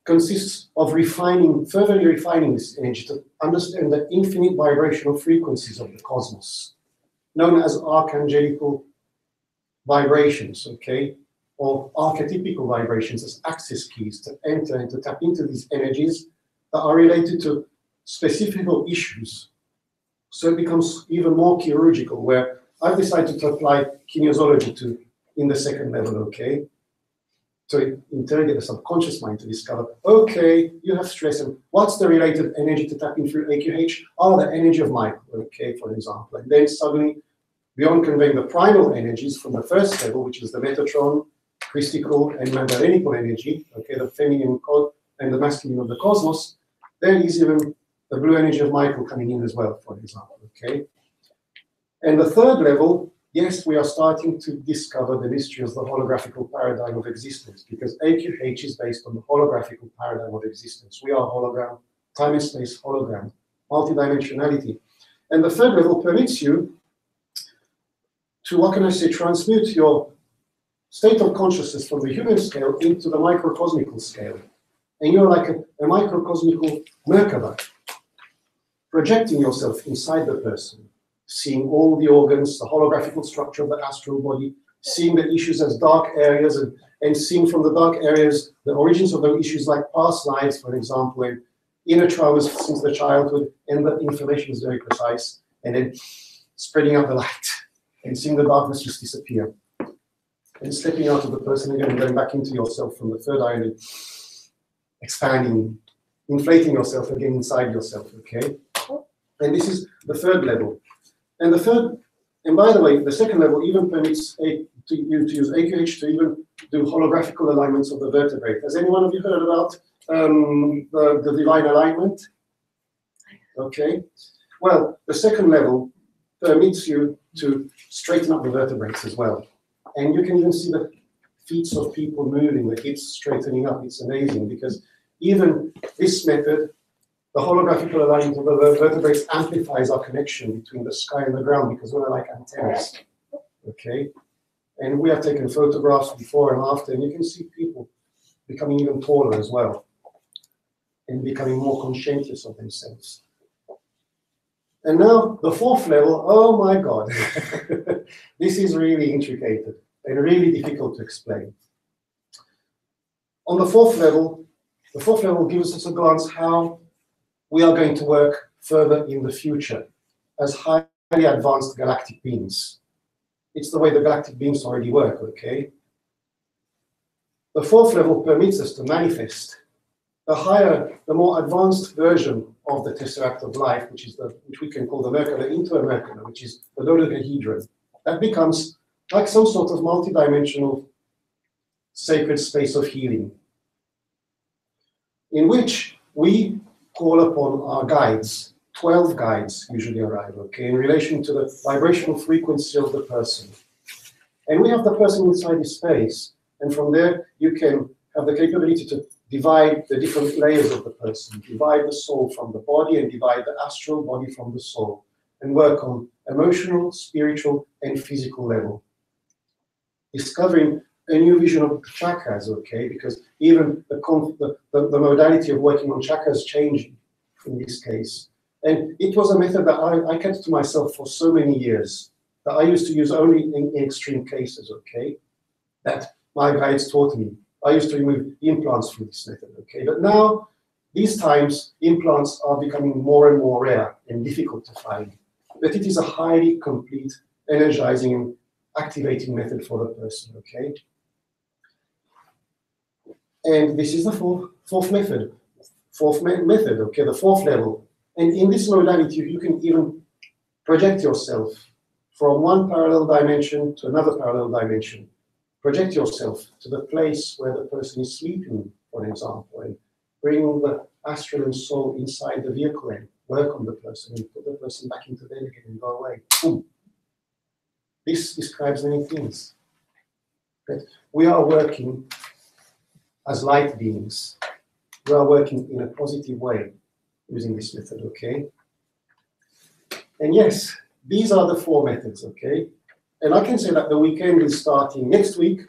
consists of further refining this energy to understand the infinite vibrational frequencies of the cosmos, known as archangelical vibrations, okay? Or archetypical vibrations as access keys to enter and to tap into these energies that are related to specific issues. So it becomes even more chirurgical, where I've decided to apply kinesiology in the second level, okay? To interrogate the subconscious mind to discover, okay, you have stress, and what's the related energy to tap in through A.Q.H? The energy of Michael, okay, for example. And then suddenly, beyond conveying the primal energies from the first level, which is the Metatron, Christical, and Magdalenical energy, okay, the feminine and the masculine of the cosmos, there is even the blue energy of Michael coming in as well, for example, okay? And the third level, yes, we are starting to discover the mystery of the holographical paradigm of existence, because A.Q.H is based on the holographical paradigm of existence. We are hologram, time and space hologram, multidimensionality. And the third level permits you to, what can I say, transmute your state of consciousness from the human scale into the microcosmical scale. And you're like a microcosmical Merkaba, projecting yourself inside the person, seeing all the organs, the holographical structure of the astral body, seeing the issues as dark areas, and seeing from the dark areas the origins of those issues like past lives, for example, and inner traumas since the childhood, and the information is very precise, and then spreading out the light, and seeing the darkness just disappear. And stepping out of the person again and going back into yourself from the third eye and expanding, inflating yourself again inside yourself, okay? And this is the third level. And by the way, the second level even permits you to use A.Q.H to even do holographical alignments of the vertebrae. Has anyone of you heard about the divine alignment? Okay. Well, the second level permits you to straighten up the vertebrae as well. And you can even see the feet of people moving, the hips straightening up. It's amazing because even this method, the holographical alignment of the vertebrae amplifies our connection between the sky and the ground because we're like antennas, okay? And we have taken photographs before and after, and you can see people becoming even taller as well and becoming more conscientious of themselves. And now the fourth level, oh my God, this is really intricate and really difficult to explain. On the fourth level gives us a glance how we are going to work further in the future as highly advanced galactic beings. It's the way the galactic beings already work, okay? The fourth level permits us to manifest the higher, the more advanced version of the tesseract of life, which we can call the Merkaba, into a Merkaba, which is the dodecahedron. That becomes like some sort of multidimensional sacred space of healing, in which we call upon our guides. 12 guides usually arrive, okay, in relation to the vibrational frequency of the person. And we have the person inside this space, and from there you can have the capability to divide the different layers of the person, divide the soul from the body and divide the astral body from the soul, and work on emotional, spiritual, and physical level. Discovering a new vision of the chakras, okay, because even the modality of working on chakras changing in this case. And it was a method that I kept to myself for so many years, that I used to use only in extreme cases, okay, that my guides taught me. I used to remove implants through this method, okay? But now, these times, implants are becoming more and more rare and difficult to find. But it is a highly complete energizing and activating method for the person, okay? And this is the fourth method. Okay, the fourth level. And in this modality, you can even project yourself from one parallel dimension to another parallel dimension. Project yourself to the place where the person is sleeping, for example, and bring the astral and soul inside the vehicle and work on the person and put the person back into bed again and go away. Boom. This describes many things. But we are working as light beings. We are working in a positive way using this method, okay? And yes, these are the 4 methods, okay? And I can say that the weekend is starting next week,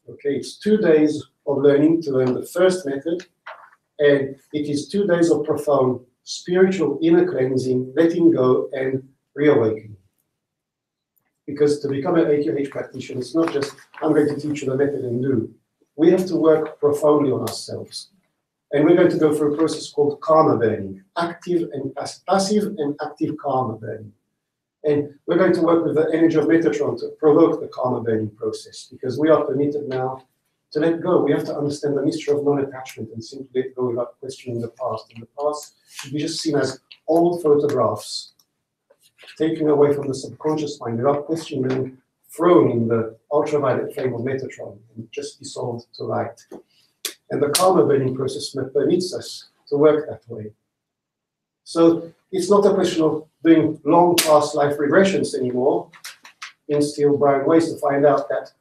okay? It's 2 days of learning to learn the first method, and it is 2 days of profound spiritual inner cleansing, letting go, and reawakening. Because to become an A.Q.H practitioner, it's not just, I'm going to teach you the method and do. We have to work profoundly on ourselves. And we're going to go through a process called karma burning, active and passive and active karma burning. And we're going to work with the energy of Metatron to provoke the karma burning process, because we are permitted now to let go. We have to understand the mystery of non-attachment and simply let go without questioning the past. And the past should be just seen as old photographs, taken away from the subconscious mind without questioning them, thrown in the ultraviolet flame of Metatron and just dissolved to light. And the karma burning process permits us to work that way. So it's not a question of doing long past life regressions anymore in steel brown ways to find out that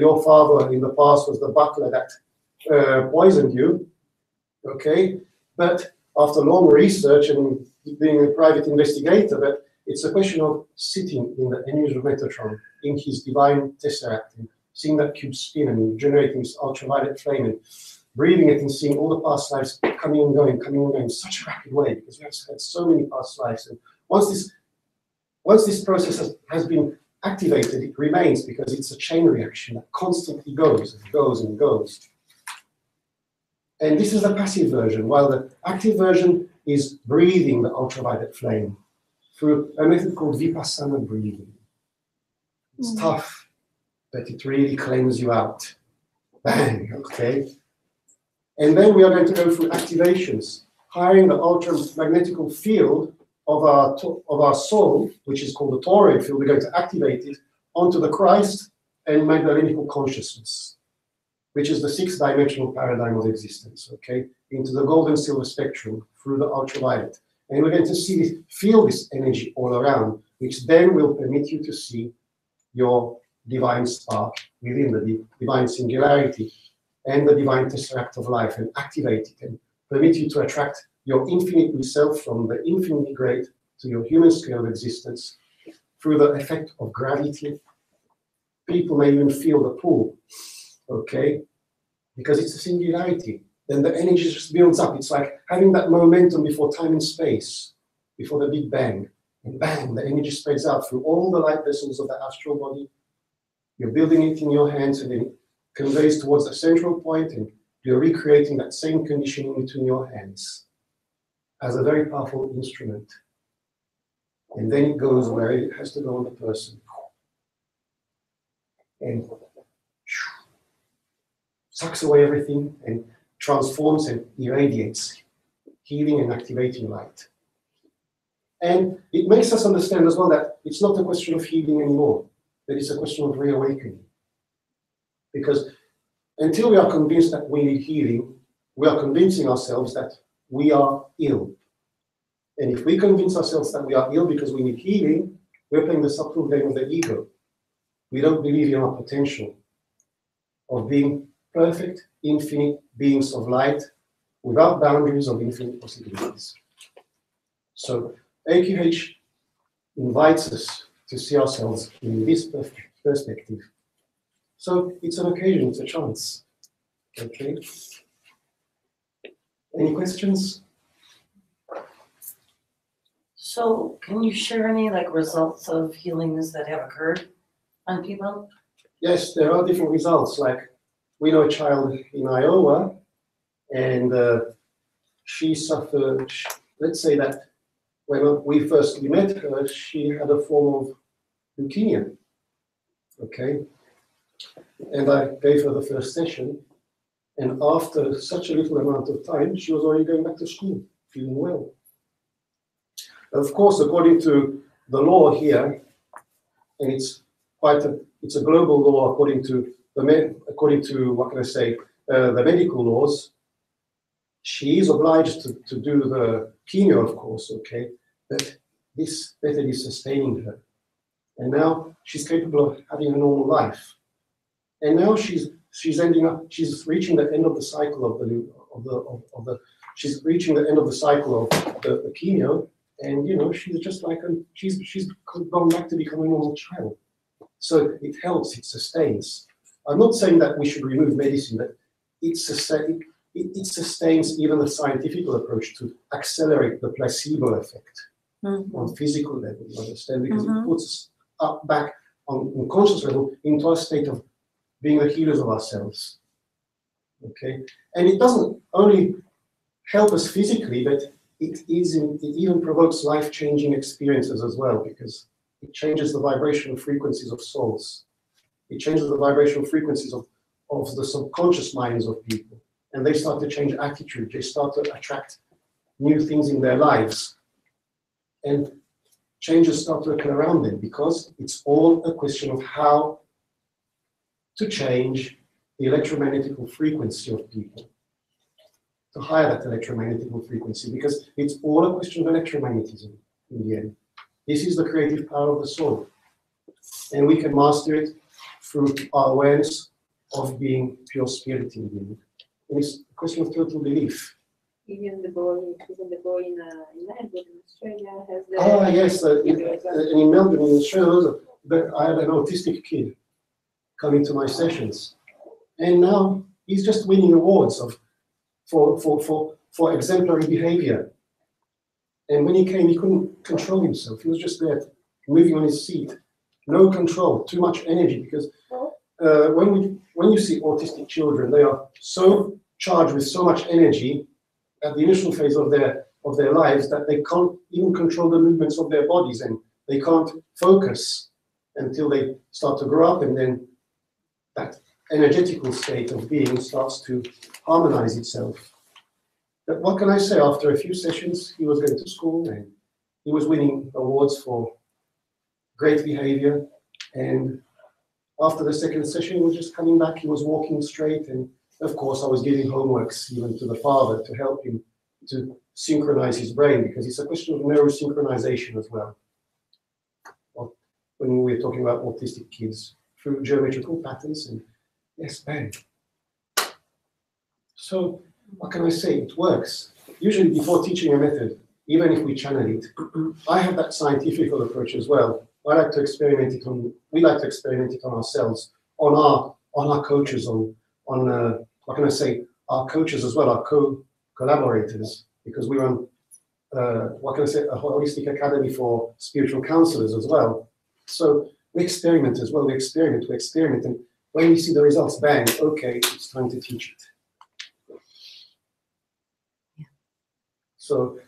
your father in the past was the butler that poisoned you, okay? But after long research and being a private investigator, but it's a question of sitting in the energy of Metatron, in his divine tesseract, and seeing that cube spin and generating this ultraviolet flame and breathing it and seeing all the past lives coming and going in such a rapid way, because we have had so many past lives. And once this process has been activated, it remains, because it's a chain reaction that constantly goes and goes and goes. And this is the passive version, while the active version is breathing the ultraviolet flame through a method called vipassana breathing. It's tough, but it really cleans you out. Bang, okay? And then we are going to go through activations, hiring the ultramagnetical field of our soul, which is called the Taurian field. We're going to activate it onto the Christ and Magdalenical consciousness, which is the 6th-dimensional paradigm of existence, okay? Into the gold and silver spectrum through the ultraviolet. And we're going to feel this energy all around, which then will permit you to see your divine spark within the divine singularity and the divine tesseract of life, and activate it and permit you to attract your infinite self from the infinitely great to your human scale of existence through the effect of gravity. People may even feel the pull, okay? Because it's a singularity. Then the energy just builds up. It's like having that momentum before time and space, before the Big Bang. And bang, the energy spreads out through all the light vessels of the astral body. You're building it in your hands, and then it conveys towards the central point, and you're recreating that same conditioning between your hands as a very powerful instrument. And then it goes where it has to go on the person. And sucks away everything and transforms and irradiates, healing and activating light. And it makes us understand as well that it's not a question of healing anymore, but it's a question of reawakening. Because until we are convinced that we need healing, we are convincing ourselves that we are ill. And if we convince ourselves that we are ill because we need healing, we're playing the subtle game of the ego. We don't believe in our potential of being perfect, infinite beings of light without boundaries of infinite possibilities. So A.Q.H invites us to see ourselves in this perspective. So it's an occasion, it's a chance. Okay? Any questions? So can you share any results of healings that have occurred on people? Yes, there are different results. Like, we know a child in Iowa, and she suffered, let's say that when we first met her, she had a form of leukemia. Okay, and I gave her the first session, and after such a little amount of time, she was already going back to school, feeling well. Of course, according to the law here, and it's a global law according to what can I say, the medical laws. She is obliged to do the chemo, of course, okay, but this method is sustaining her. And now she's capable of having a normal life. And now she's reaching the end of the cycle she's reaching the end of the cycle of the chemo, and she's just like she's gone back to becoming a normal child. So it helps, it sustains. I'm not saying that we should remove medicine, but it sustains even the scientific approach to accelerate the placebo effect on physical level, you understand? Because it puts us up back on conscious level into a state of being the healers of ourselves. Okay? And it doesn't only help us physically, but it even provokes life-changing experiences as well, because it changes the vibrational frequencies of souls. It changes the vibrational frequencies of the subconscious minds of people. And they start to change attitude. They start to attract new things in their lives. And changes start to occur around them, because it's all a question of how to change the electromagnetic frequency of people, to higher that electromagnetic frequency, because it's all a question of electromagnetism in the end. This is the creative power of the soul. And we can master it through our awareness of being pure spirit in the end. And it's a question of total belief. Even the boy in Melbourne, in Australia, has the... Yes, in Melbourne, in Australia, I had an autistic kid coming to my sessions. And now he's just winning awards for exemplary behavior. And when he came, he couldn't control himself. He was just there, moving on his seat. No control, too much energy, because when you see autistic children, they are so charged with so much energy at the initial phase of their lives that they can't even control the movements of their bodies, and they can't focus until they start to grow up, and then that energetical state of being starts to harmonize itself. But what can I say? After a few sessions, he was going to school and he was winning awards for great behavior. And after the second session, he was just coming back. He was walking straight. And of course, I was giving homeworks even to the father to help him to synchronize his brain, because it's a question of neurosynchronization as well. When we're talking about autistic kids, through geometrical patterns, and yes, bang. So what can I say? It works. Usually before teaching a method, even if we channel it, I have that scientific approach as well. We like to experiment it on ourselves, on our coaches, on what can I say, our coaches as well, our collaborators, because we run what can I say, a holistic academy for spiritual counselors as well. So we experiment as well, we experiment, and when we see the results, bang, okay, it's time to teach it. So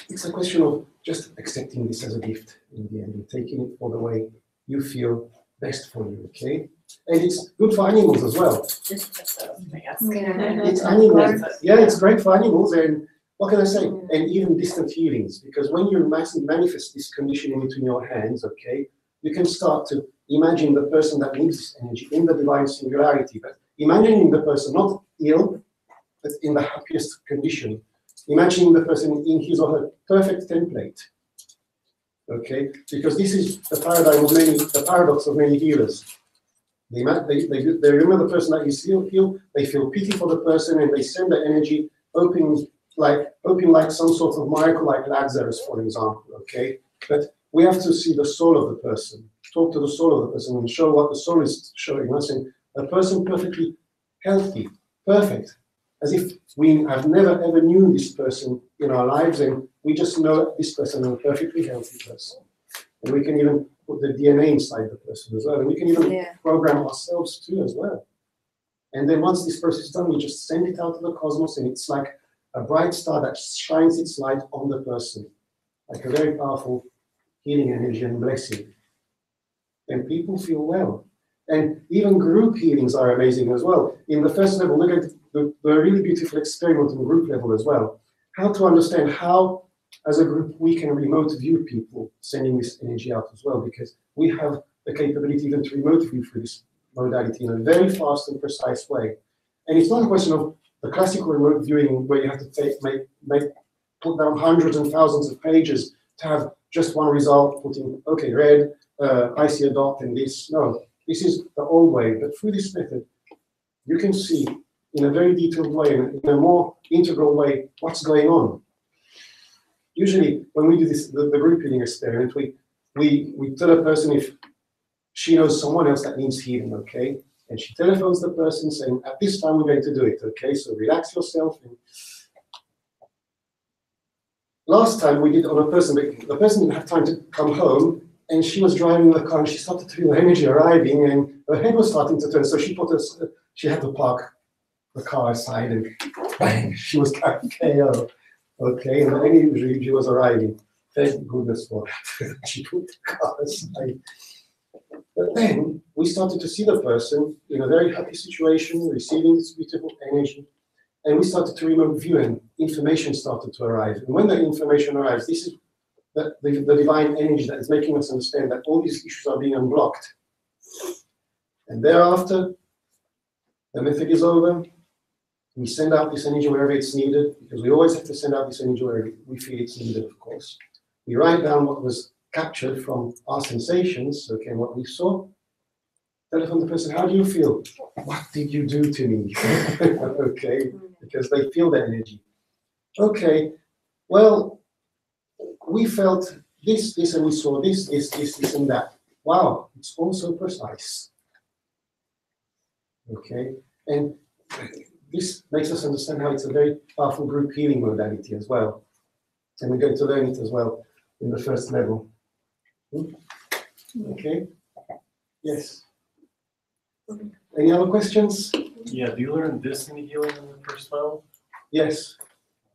it's a question of just accepting this as a gift in the end, and taking it for the way you feel best for you, okay? And it's good for animals as well. It's animals. Yeah, it's great for animals, and what can I say? And even distant healings, because when you manifest this conditioning into your hands, okay, you can start to imagine the person that needs this energy in the divine singularity, but imagining the person not ill, but in the happiest condition. Imagining the person in his or her perfect template, okay? Because this is the paradox of many healers. They remember the person that is healed, they feel pity for the person, and they send the energy, hoping like some sort of miracle, like Lazarus, for example, okay? But we have to see the soul of the person, talk to the soul of the person, and show what the soul is showing us, and a person perfectly healthy, perfect, as if we have never ever knew this person in our lives, and we just know this person is a perfectly healthy person. And we can even put the DNA inside the person as well, and we can even program ourselves too as well. And then once this process is done, we just send it out to the cosmos, and it's like a bright star that shines its light on the person, like a very powerful healing energy and blessing. and people feel well. And even group healings are amazing as well. In the first level, look at the really beautiful experiment in group level as well. How to understand how, as a group, we can remote view people sending this energy out as well, because we have the capability even to remote view through this modality in a very fast and precise way. And it's not a question of the classical remote viewing where you have to put down hundreds and thousands of pages to have just one result, putting, okay, red, I see a dot and this. No, this is the old way, but through this method, you can see in a very detailed way, in a more integral way, what's going on. Usually, when we do this, the group healing experiment, we tell a person if she knows someone else that needs healing, okay? And she telephones the person saying, at this time we're going to do it, okay? So relax yourself. And last time we did it on a person, but the person didn't have time to come home, and she was driving the car, and she started to feel the energy arriving, and her head was starting to turn, so she had to park the car aside, and bang, she was KO. Okay, and the energy was arriving. Thank goodness for that. She put the car aside. But then we started to see the person in a very happy situation, receiving this beautiful energy, and we started to remote view, and information started to arrive. And when the information arrives, this is the divine energy that is making us understand that all these issues are being unblocked. And thereafter, the method is over. We send out this energy wherever it's needed, because we always have to send out this energy wherever we feel it's needed, of course. We write down what was captured from our sensations, okay, what we saw. Telephone the person, how do you feel? What did you do to me? Okay, because they feel the energy. Okay, well, we felt this, and we saw this, and that. Wow, it's all so precise. Okay, and this makes us understand how it's a very powerful group healing modality as well. And we're going to learn it as well in the first level. Okay, yes. Any other questions? Yeah, do you learn distant healing in the first level? Yes,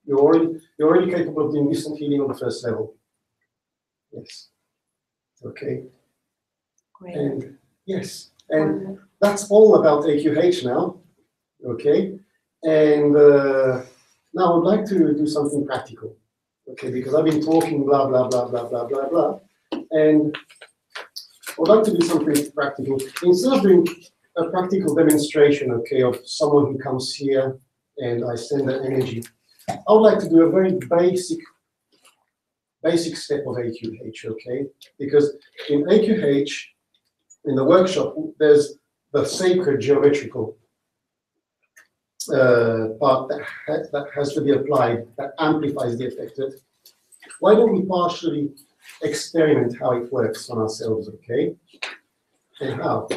you're already capable of doing distant healing on the first level. Yes. Okay. Great. And yes, and that's all about A.Q.H now. Okay, and now I'd like to do something practical. Okay, because I've been talking blah blah blah blah blah blah blah, and I'd like to do something practical. Instead of doing a practical demonstration, okay, of someone who comes here and I send their energy, I would like to do a very basic step of A.Q.H, okay? Because in A.Q.H, in the workshop, there's the sacred geometrical part that has to be applied, that amplifies the effect. Why don't we partially experiment how it works on ourselves, okay? And how?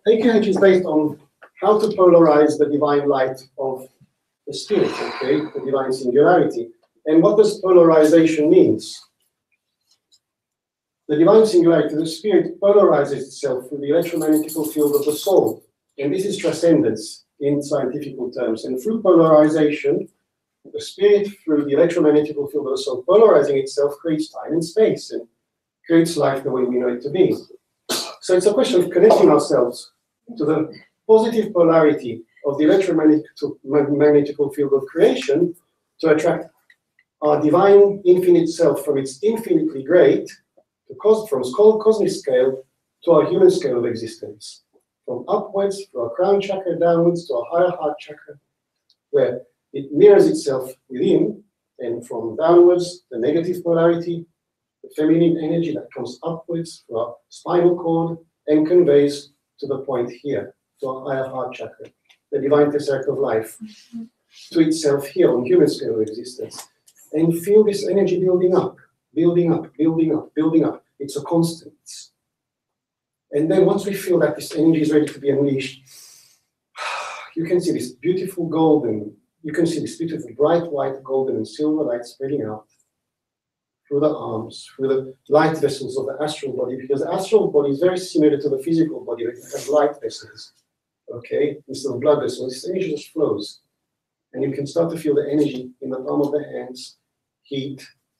A.Q.H is based on how to polarize the divine light of the spirit, okay? The divine singularity. And what does polarization means? The divine singularity, the spirit, polarizes itself through the electromagnetical field of the soul. And this is transcendence in scientific terms. And through polarization, the spirit, through the electromagnetical field of the soul, polarizing itself, creates time and space and creates life the way we know it to be. So it's a question of connecting ourselves to the positive polarity of the electromagnetical field of creation to attract our divine infinite self from its infinitely great, from cosmic scale to our human scale of existence. From upwards, from our crown chakra, downwards to our higher heart chakra, where it mirrors itself within, and from downwards, the negative polarity, the feminine energy that comes upwards through our spinal cord and conveys to the point here, to our higher heart chakra, the divine tesseract of life, to itself here on human scale of existence. And feel this energy building up, building up, building up, building up. It's a constant. And then once we feel that this energy is ready to be unleashed, you can see this beautiful golden, you can see this beautiful bright white golden and silver light spreading out through the arms, through the light vessels of the astral body, because the astral body is very similar to the physical body. It has light vessels, okay, instead of blood vessels. This energy just flows. And you can start to feel the energy in the palm of the hands, heat,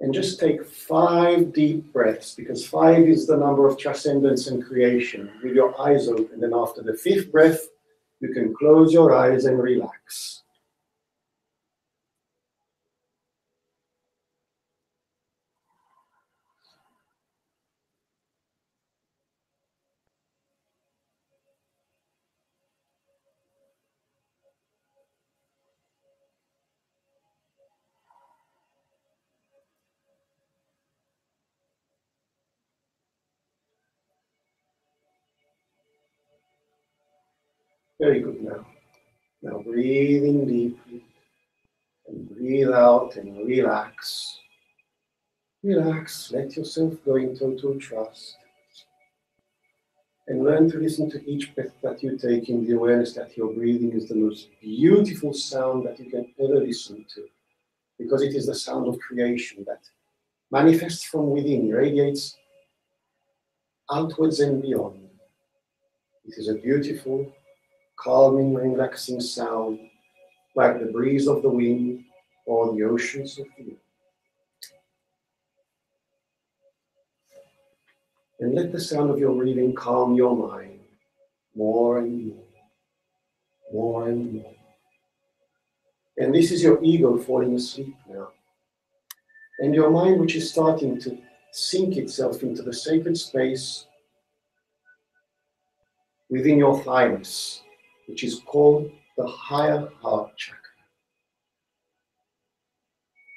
And just take 5 deep breaths, because 5 is the number of transcendence and creation, with your eyes open. And after the 5th breath, you can close your eyes and relax. Very good now. Now breathe in deeply and breathe out and relax. Relax, let yourself go in total trust. And learn to listen to each breath that you take in the awareness that your breathing is the most beautiful sound that you can ever listen to. Because it is the sound of creation that manifests from within, radiates outwards and beyond. It is a beautiful, calming, relaxing sound, like the breeze of the wind or the oceans of the earth. And let the sound of your breathing calm your mind more and more, more and more. And this is your ego falling asleep now. And your mind, which is starting to sink itself into the sacred space within your thymus, which is called the higher heart chakra.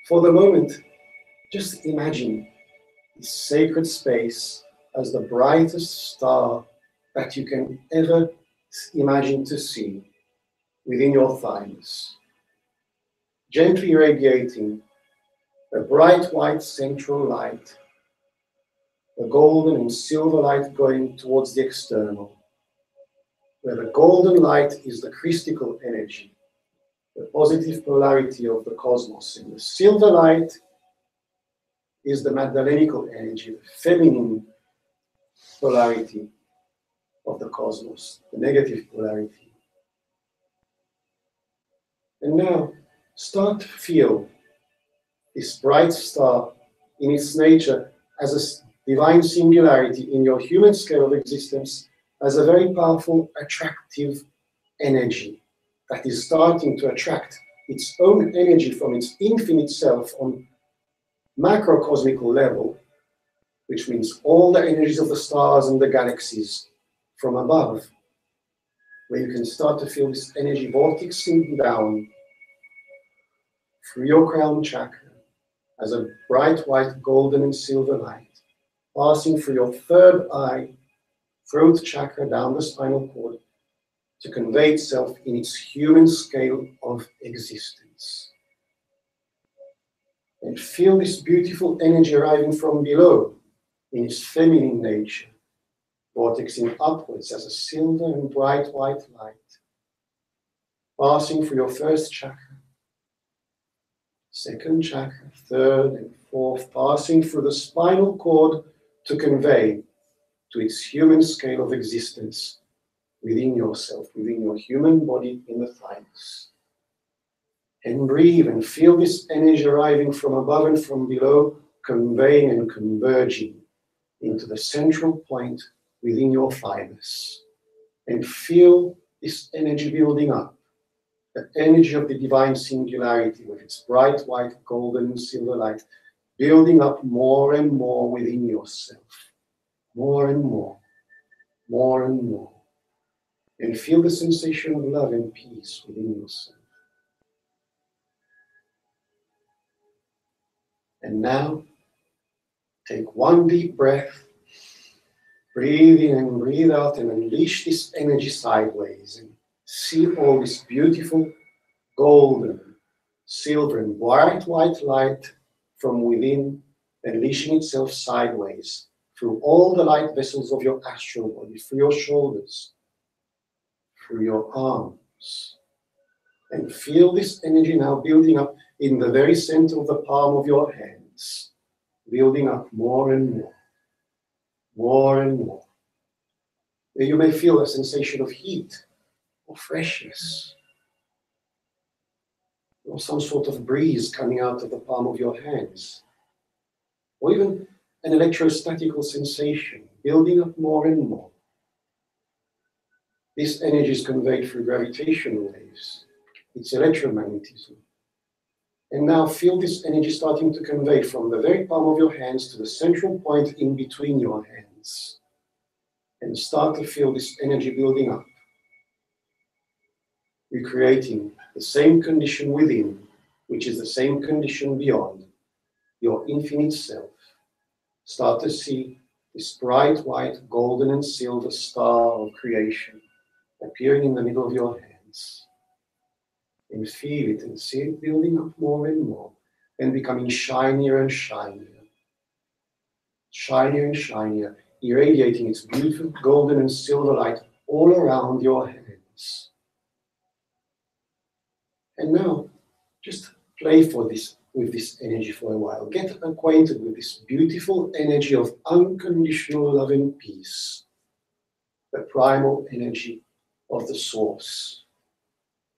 For the moment, just imagine this sacred space as the brightest star that you can ever imagine to see within your thymus, gently radiating a bright white central light, a golden and silver light going towards the external, where the golden light is the Christical energy, the positive polarity of the cosmos, and the silver light is the Magdalenical energy, the feminine polarity of the cosmos, the negative polarity. And now, start to feel this bright star in its nature as a divine singularity in your human scale of existence, as a very powerful, attractive energy that is starting to attract its own energy from its infinite self on macrocosmical level, which means all the energies of the stars and the galaxies from above, where you can start to feel this energy vortexing down through your crown chakra as a bright white golden and silver light, passing through your 3rd eye, throat chakra down the spinal cord to convey itself in its human scale of existence. And feel this beautiful energy arriving from below in its feminine nature, vortexing upwards as a silver and bright white light, passing through your 1st chakra, 2nd chakra, 3rd and 4th, passing through the spinal cord to convey to its human scale of existence within yourself, within your human body in the thymus. And breathe and feel this energy arriving from above and from below, conveying and converging into the central point within your thymus. And feel this energy building up, the energy of the divine singularity with its bright white, golden and silver light, building up more and more within yourself, more and more, more and more. And feel the sensation of love and peace within yourself. And now, take 1 deep breath, breathe in and breathe out, and unleash this energy sideways. And see all this beautiful golden, silver, and bright white light from within, unleashing itself sideways through all the light vessels of your astral body, through your shoulders, through your arms. And feel this energy now building up in the very center of the palm of your hands, building up more and more, more and more. Where you may feel a sensation of heat or freshness, or some sort of breeze coming out of the palm of your hands. or even an electrostatical sensation building up more and more. This energy is conveyed through gravitational waves. It's electromagnetism. And now feel this energy starting to convey from the very palm of your hands to the central point in between your hands. And start to feel this energy building up, recreating the same condition within, which is the same condition beyond, your infinite self. Start to see this bright white, golden and silver star of creation appearing in the middle of your hands. And feel it and see it building up more and more, and becoming shinier and shinier. Shinier and shinier, irradiating its beautiful golden and silver light all around your hands. And now, just play with this energy for a while. Get acquainted with this beautiful energy of unconditional love and peace, the primal energy of the source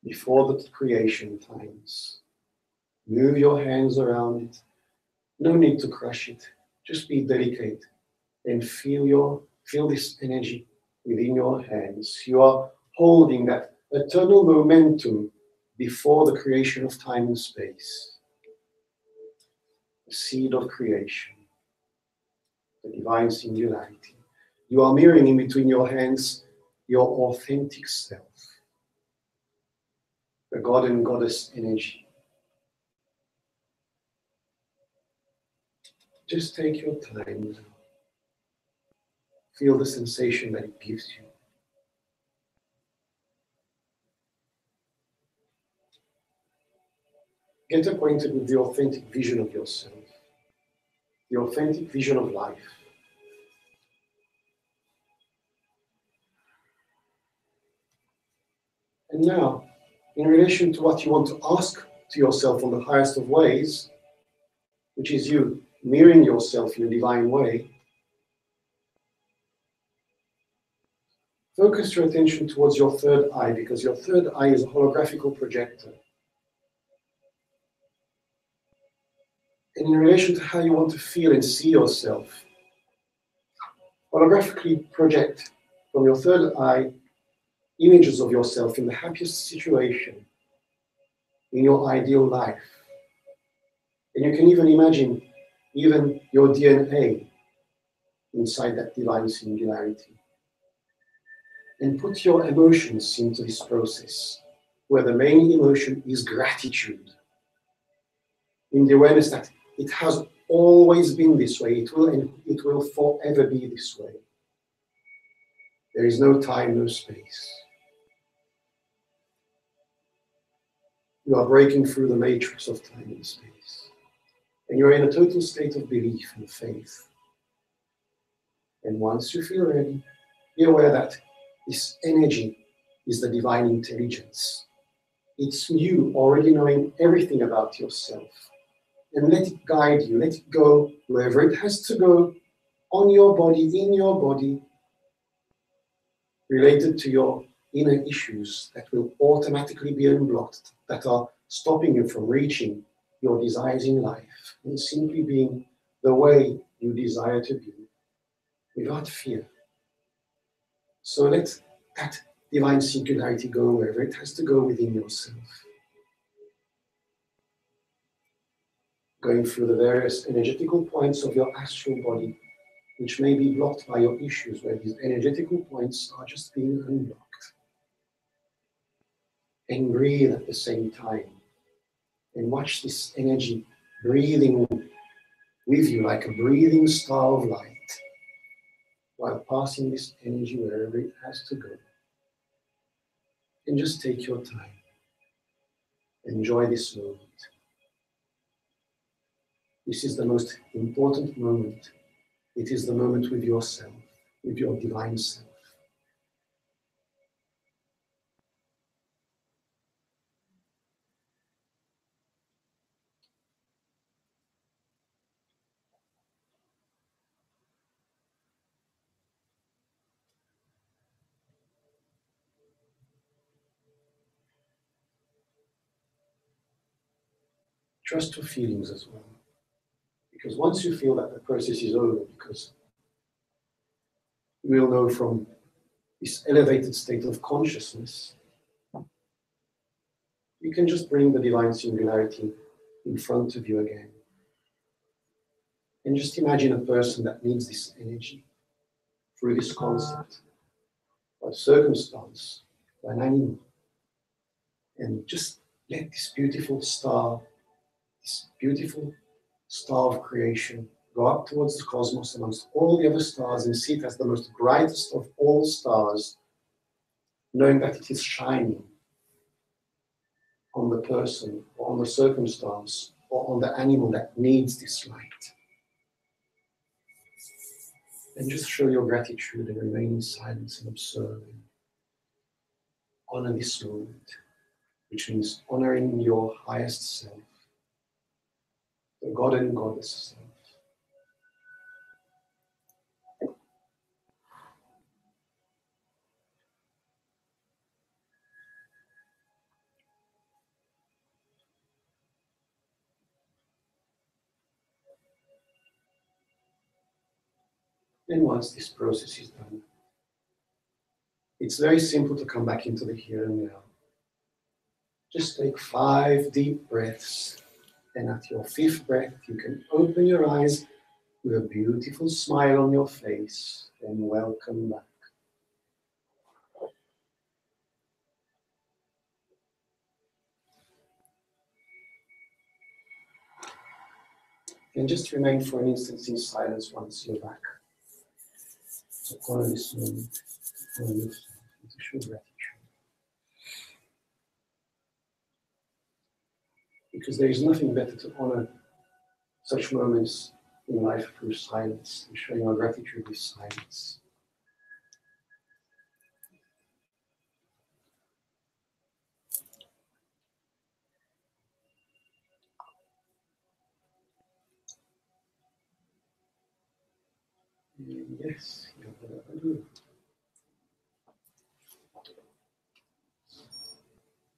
before the creation times. Move your hands around it. No need to crush it. Just be delicate and feel this energy within your hands. You are holding that eternal momentum before the creation of time and space. The seed of creation, the divine singularity. You are mirroring in between your hands your authentic self, the God and Goddess energy. Just take your time. Feel the sensation that it gives you. Get acquainted with the authentic vision of yourself, the authentic vision of life. And now, in relation to what you want to ask to yourself on the highest of ways, which is you mirroring yourself in a divine way, focus your attention towards your third eye, because your third eye is a holographical projector. And in relation to how you want to feel and see yourself, holographically project from your third eye images of yourself in the happiest situation, in your ideal life. And you can even imagine even your DNA inside that divine singularity. And put your emotions into this process, where the main emotion is gratitude, in the awareness that it has always been this way, it will forever be this way. There is no time, no space. You are breaking through the matrix of time and space. And you're in a total state of belief and faith. And once you feel ready, be aware that this energy is the divine intelligence. It's you already knowing everything about yourself. And let it guide you, let it go wherever it has to go, on your body, in your body, related to your inner issues that will automatically be unblocked, that are stopping you from reaching your desires in life, and simply being the way you desire to be, without fear. So let that divine singularity go wherever it has to go within yourself. Going through the various energetical points of your astral body, which may be blocked by your issues, where these energetical points are just being unblocked. And breathe at the same time. And watch this energy breathing with you like a breathing star of light, while passing this energy wherever it has to go. And just take your time. Enjoy this moment. This is the most important moment. It is the moment with yourself, with your divine self. Trust your feelings as well, Because once you feel that the process is over, because you will know from this elevated state of consciousness, you can just bring the divine singularity in front of you again. And just imagine a person that needs this energy through this concept, or a circumstance, or an animal. And just let this beautiful star of creation, go up towards the cosmos amongst all the other stars and see it as the most brightest of all stars, knowing that it is shining on the person, or on the circumstance, or on the animal that needs this light. And just show your gratitude and remain in silence and observe. Honor this moment, which means honoring your highest self, the God and Goddess self. And once this process is done, it's very simple to come back into the here and now. Just take 5 deep breaths, and at your 5th breath, you can open your eyes with a beautiful smile on your face, and welcome back. And just remain for an instant in silence once you're back. So honor this moment, honor yourself, and to show gratitude. Because there is nothing better to honor such moments in life through silence, and showing our gratitude with silence. And yes,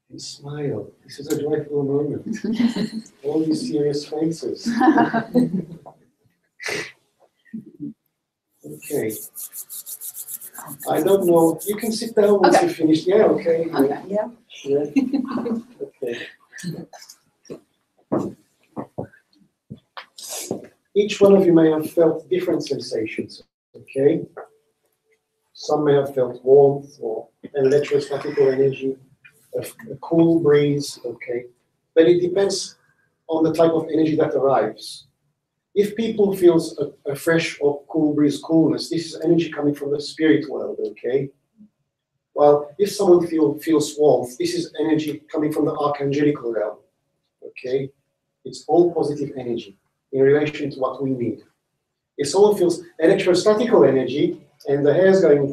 and smile. This is a joyful moment. All these serious faces. Okay. I don't know. You can sit down once you finish. Yeah, okay. Okay. Yeah. Yeah. Okay. Each one of you may have felt different sensations. Okay. Some may have felt warmth or electrostatical energy, a cool breeze. Okay. But it depends on the type of energy that arrives. If people feel a fresh or cool breeze, coolness, this is energy coming from the spirit world, okay? While if someone feels warmth, this is energy coming from the archangelical realm, okay? It's all positive energy in relation to what we need. If someone feels electrostatical energy and the hair's going,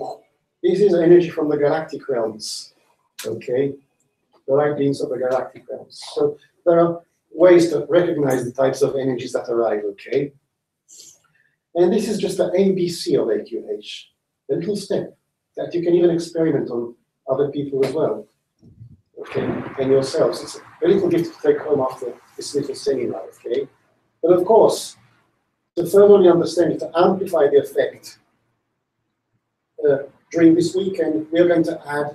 this is energy from the galactic realms, okay? The light beings of the galactic realms. So there are ways to recognize the types of energies that arrive, okay? And this is just the ABC of A.Q.H, a little step that you can even experiment on other people as well, okay? And yourselves. It's a little gift to take home after this little seminar, okay? But of course, to thoroughly understand it, to amplify the effect, during this weekend, we are going to add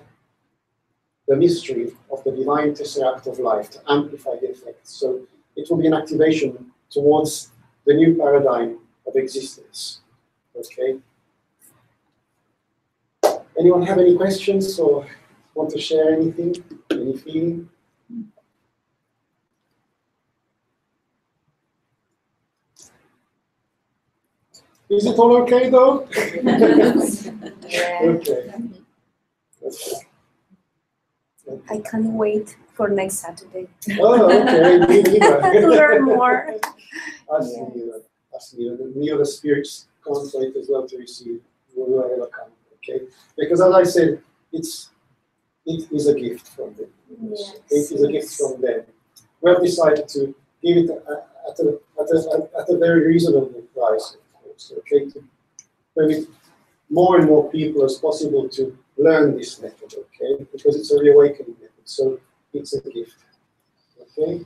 the mystery of the divine tesseract of life to amplify the effect. So it will be an activation towards the new paradigm of existence. Okay. Anyone have any questions or want to share anything? Any feeling? Is it all okay though? Yeah. Okay. I can't wait for next Saturday Oh, okay. Me neither. to learn more. Us neither. Us neither. Me or the spirits can't wait as well to receive whoever come. Okay. Because as I said, it is a gift from them. Yes. It is a gift from them. We have decided to give it at a very reasonable price, of course. Okay. To permit more and more people as possible to learn this method, okay? Because it's a reawakening method, so it's a gift, okay?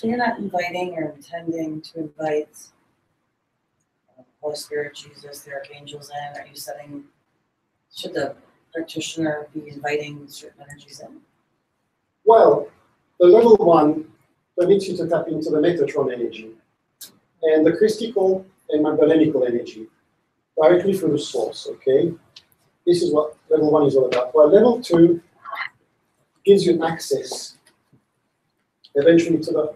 So you're not inviting or intending to invite Holy Spirit, Jesus, the archangels in? Are you setting, should the practitioner be inviting certain energies in? Well, the level 1 permits you to tap into the Metatron energy and the Christical and Magdalenical energy directly through the source, okay? This is what level 1 is all about. Well, level 2 gives you access eventually to the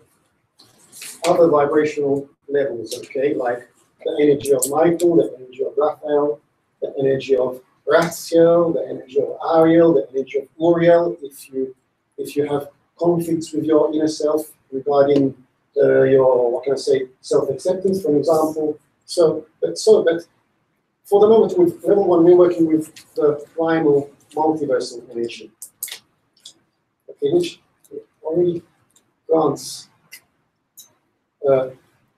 other vibrational levels, okay? Like the energy of Michael, the energy of Raphael, the energy of Ratziel, the energy of Ariel, the energy of Uriel. If you have conflicts with your inner self regarding your, what can I say, self-acceptance, for example. But for the moment, with level 1, we're working with the primal multiversal energy, okay, which already grants a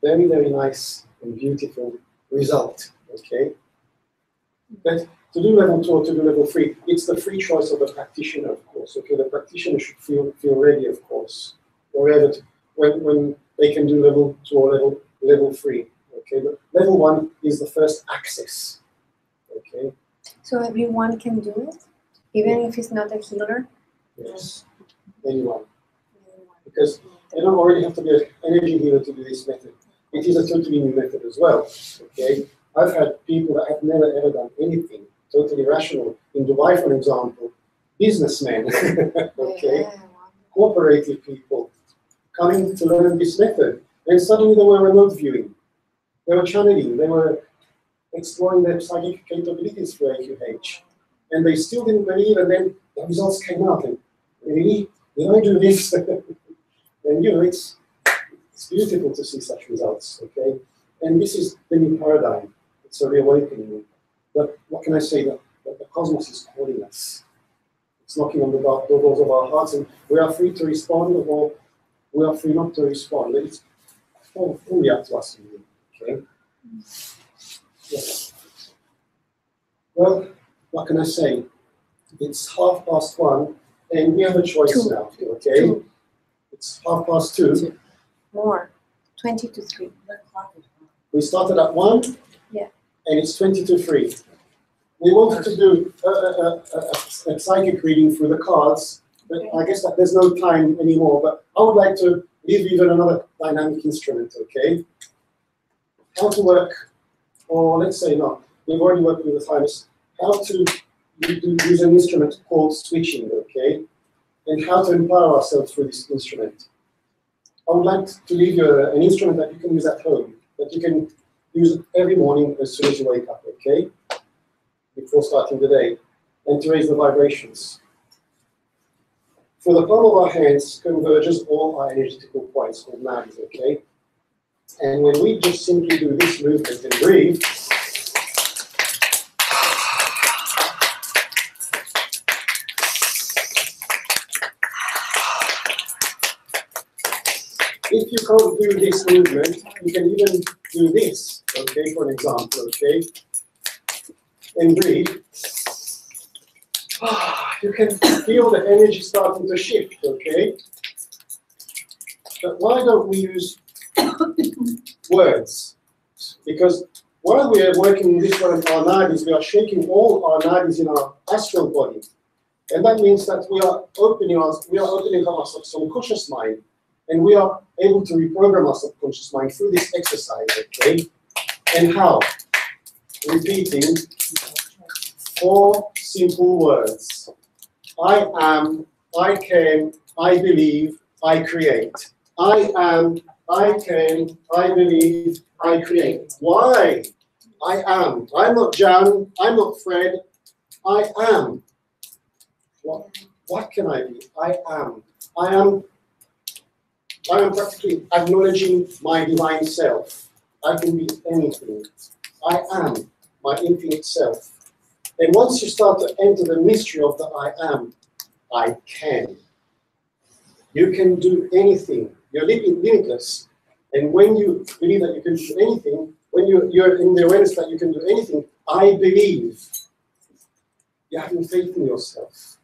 very, very nice and beautiful result, okay? But to do level 2 or to do level 3, it's the free choice of the practitioner, of course, okay? The practitioner should feel ready, of course, wherever when they can do level 2 or level 3, okay? But level 1 is the first access. Okay. So everyone can do it, even if it's not a healer? Yes, anyone. Because you don't already have to be an energy healer to do this method. It is a totally new method as well. Okay. I've had people that have never ever done anything totally rational. In Dubai, for example, businessmen, okay, cooperative people coming to learn this method. And suddenly they were remote viewing. They were channeling. They were exploring their psychic capabilities for A.Q.H. And they still didn't believe, and then the results came out. And really, did I do this? And you know, it's beautiful to see such results, okay? And this is the new paradigm. It's a reawakening. But what can I say? That the cosmos is calling us. It's knocking on the doors of our hearts, and we are free to respond, or we are free not to respond. It's fully up to us, okay? Yes. Well, what can I say? It's 1:30, and we have a choice now, okay? 2. It's 2:30. More. 20 to 3. We started at 1, yeah, and it's 20 to 3. We wanted to do a psychic reading through the cards, but I guess that there's no time anymore. But I would like to give you even another dynamic instrument, okay? How to work, or let's say not, we've already worked with the thymus, how to use an instrument called switching, okay? And how to empower ourselves through this instrument. I would like to leave you an instrument that you can use at home, that you can use every morning as soon as you wake up, okay? Before starting the day, and to raise the vibrations. For the palm of our hands converges all our energetical points called nadis, okay? And when we just simply do this movement and breathe, if you can't do this movement, you can even do this, okay, for an example, okay? And breathe. You can feel the energy starting to shift, okay? But why don't we use words? Because while we are working this one on our nadis, we are shaking all our nadis in our astral body. And that means that we are opening our subconscious mind. And we are able to reprogram our subconscious mind through this exercise, okay? And how? Repeating 4 simple words. I am, I can, I believe, I create. I am, I can, I believe, I create. Why? I am. I'm not Jan, I'm not Fred. I am. What can I be? I am. I am practically acknowledging my divine self. I can be anything. I am my infinite self. And once you start to enter the mystery of the I am, I can. You can do anything. You're limitless. And when you believe that you can do anything, when you're in the awareness that you can do anything, I believe. You're having faith in yourself.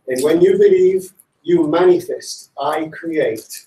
And when you believe, you manifest. I create.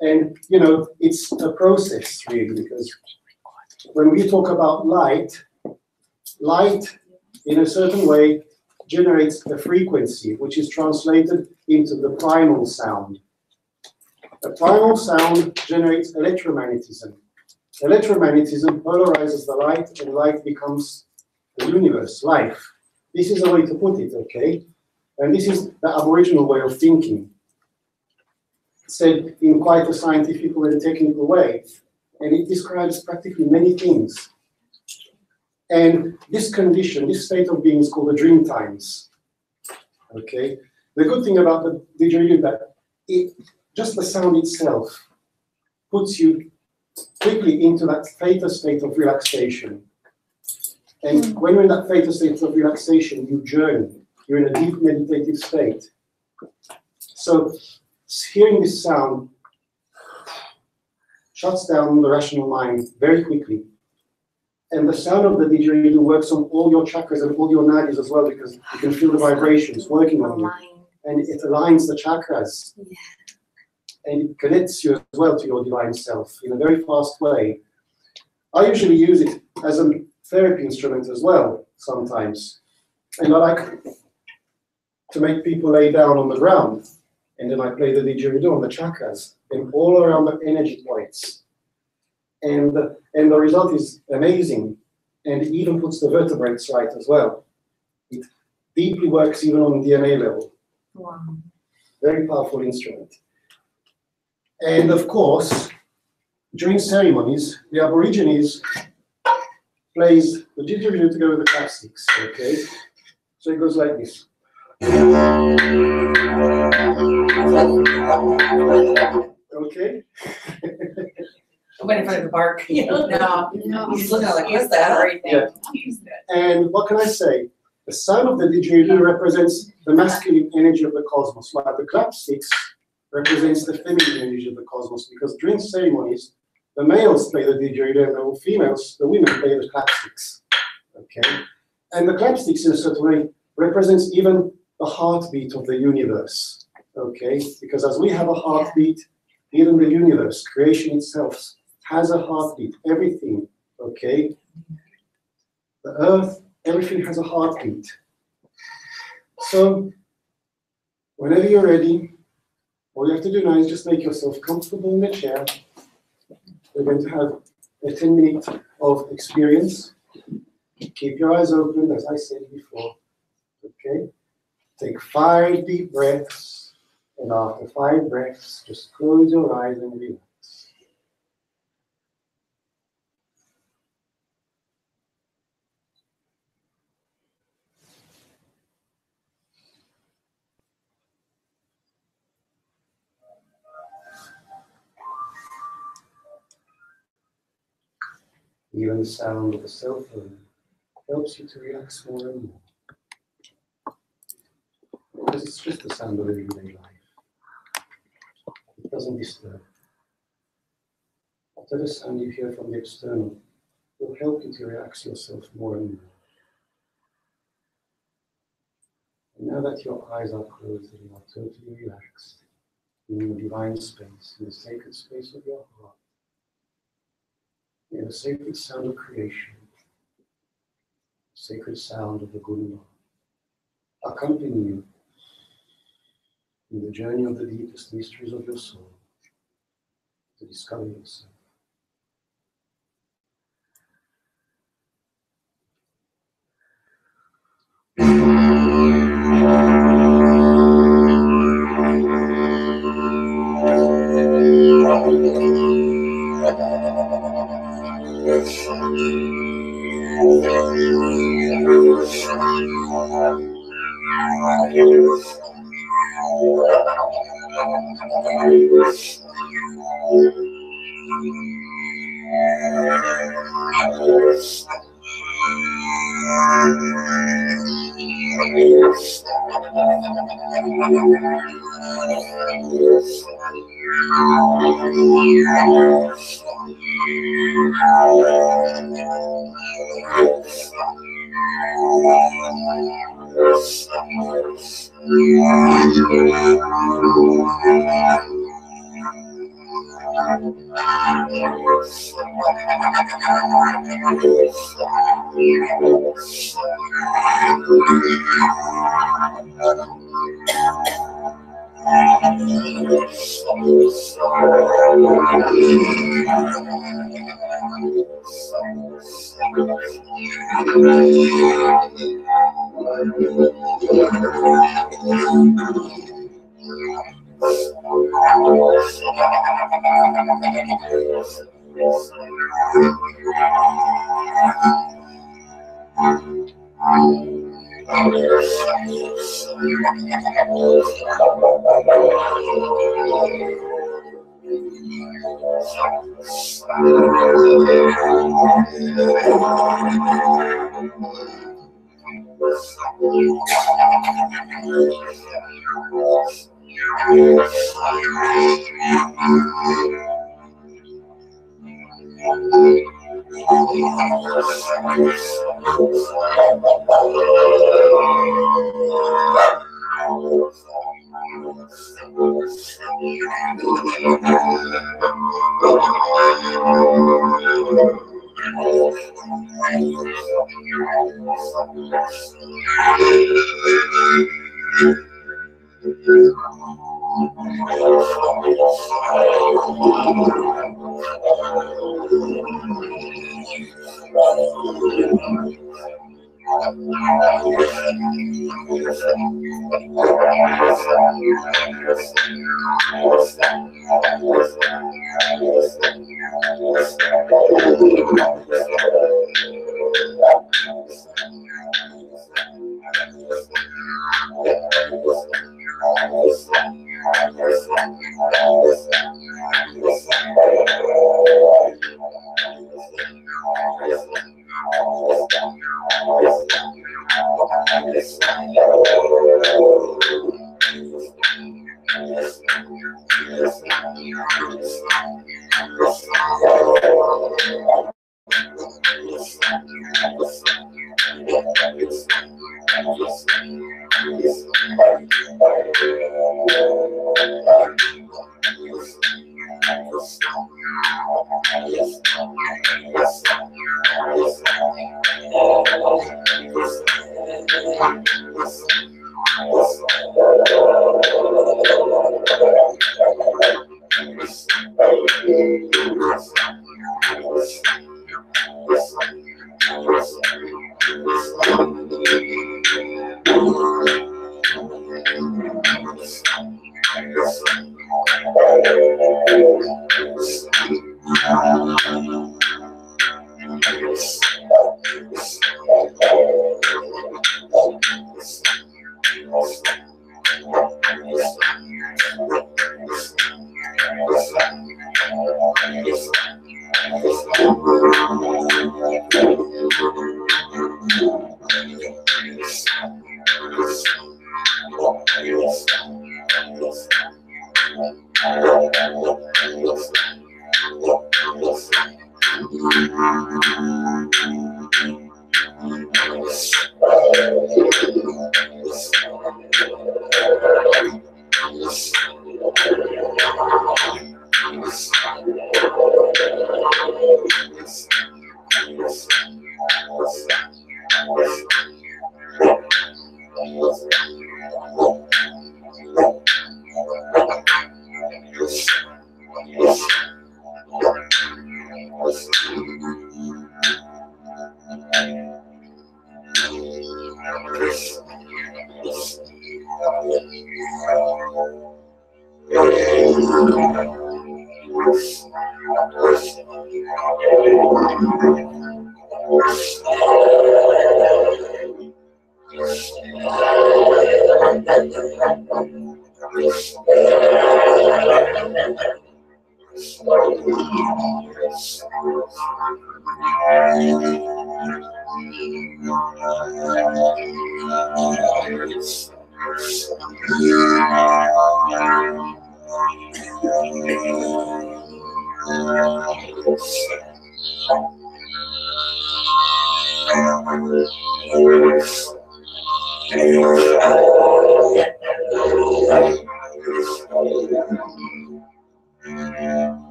And, you know, it's a process, really, because when we talk about light, light, in a certain way, generates a frequency, which is translated into the primal sound. The primal sound generates electromagnetism. Electromagnetism polarizes the light, and light becomes the universe, life. This is a way to put it, okay? And this is the Aboriginal way of thinking, said in quite a scientific and technical way. And it describes practically many things. And this condition, this state of being is called the dream times. Okay? The good thing about the didgeridoo is that just the sound itself puts you quickly into that theta state of relaxation. And when you're in that theta state of relaxation, you journey. You're in a deep meditative state. So hearing this sound shuts down the rational mind very quickly. And the sound of the didgeridoo works on all your chakras and all your nadis as well, because you can feel the vibrations working on you. And it aligns the chakras. Yeah. And it connects you as well to your divine self in a very fast way. I usually use it as a therapy instrument as well, sometimes. And I like to make people lay down on the ground. And then I play the didgeridoo on the chakras and all around the energy points. And the result is amazing. And it even puts the vertebrates right as well. It deeply works even on DNA level. Wow. Very powerful instrument. And of course, during ceremonies, the Aborigines plays the didgeridoo together with the clapsticks, okay? So it goes like this. Okay? I'm waiting for the bark. No. He's looking like, what's that? Yeah. And what can I say? The sound of the didgeridoo represents the masculine energy of the cosmos, while the clapsticks represents the feminine energy of the cosmos, because during ceremonies, the males play the didgeridoo and the females, the women play the clapsticks. Okay? And the clapsticks in a certain way represents even the heartbeat of the universe. Okay? Because as we have a heartbeat, even the universe, creation itself, has a heartbeat. Everything, okay? The earth, everything has a heartbeat. So, whenever you're ready, all you have to do now is just make yourself comfortable in the chair. We're going to have a 10-minute of experience. Keep your eyes open, as I said before. Okay? Take 5 deep breaths, and after 5 breaths, just close your eyes and relax. Even the sound of the cell phone helps you to relax more and more. Because it's just the sound of everyday life. It doesn't disturb. Whatever sound you hear from the external will help you to relax yourself more and more. And now that your eyes are closed and you are totally relaxed, in your divine space, in the sacred space of your heart, in the sacred sound of creation, sacred sound of the good Lord, accompany you in the journey of the deepest mysteries of your soul to discover yourself.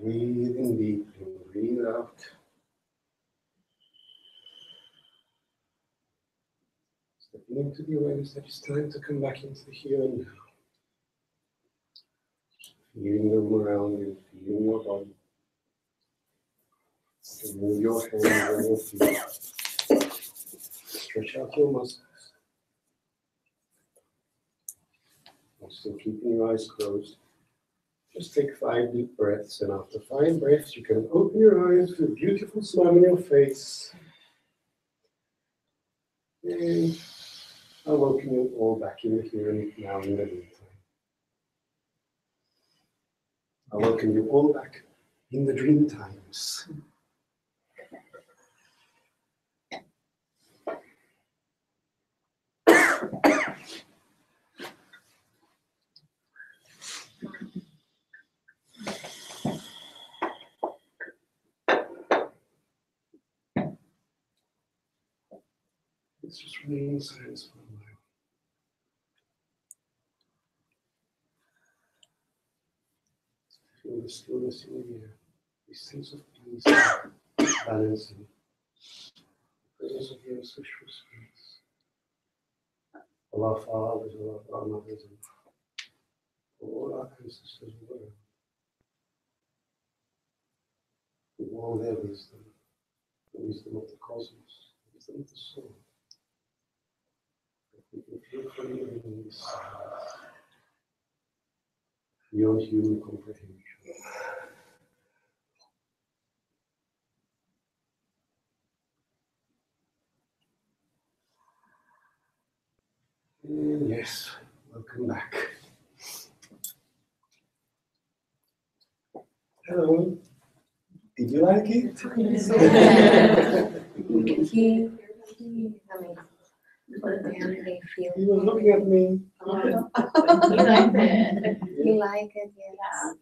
Breathing deeply, breathe out. Stepping into the awareness that it's time to come back into the here and now. Feeling the room around you, feeling your body. Move your hands and your feet. Stretch out your muscles. And still keeping your eyes closed. Just take 5 deep breaths, and after 5 breaths, you can open your eyes with a beautiful smile on your face. And I welcome you all back in the here and now in the meantime. I welcome you all back in the dream times. Let's just remain in silence for a while. Feel the stillness in the air, the sense of peace, balancing, the presence of the ancestral spirits, all our fathers, all our mothers, and all our ancestors were, with all their wisdom, the wisdom of the cosmos, the wisdom of the soul. We can feel freely in this silence, beyond human comprehension. And yes, welcome back. Hello. Did you like it? He was looking at me. You like it? You like it, yes.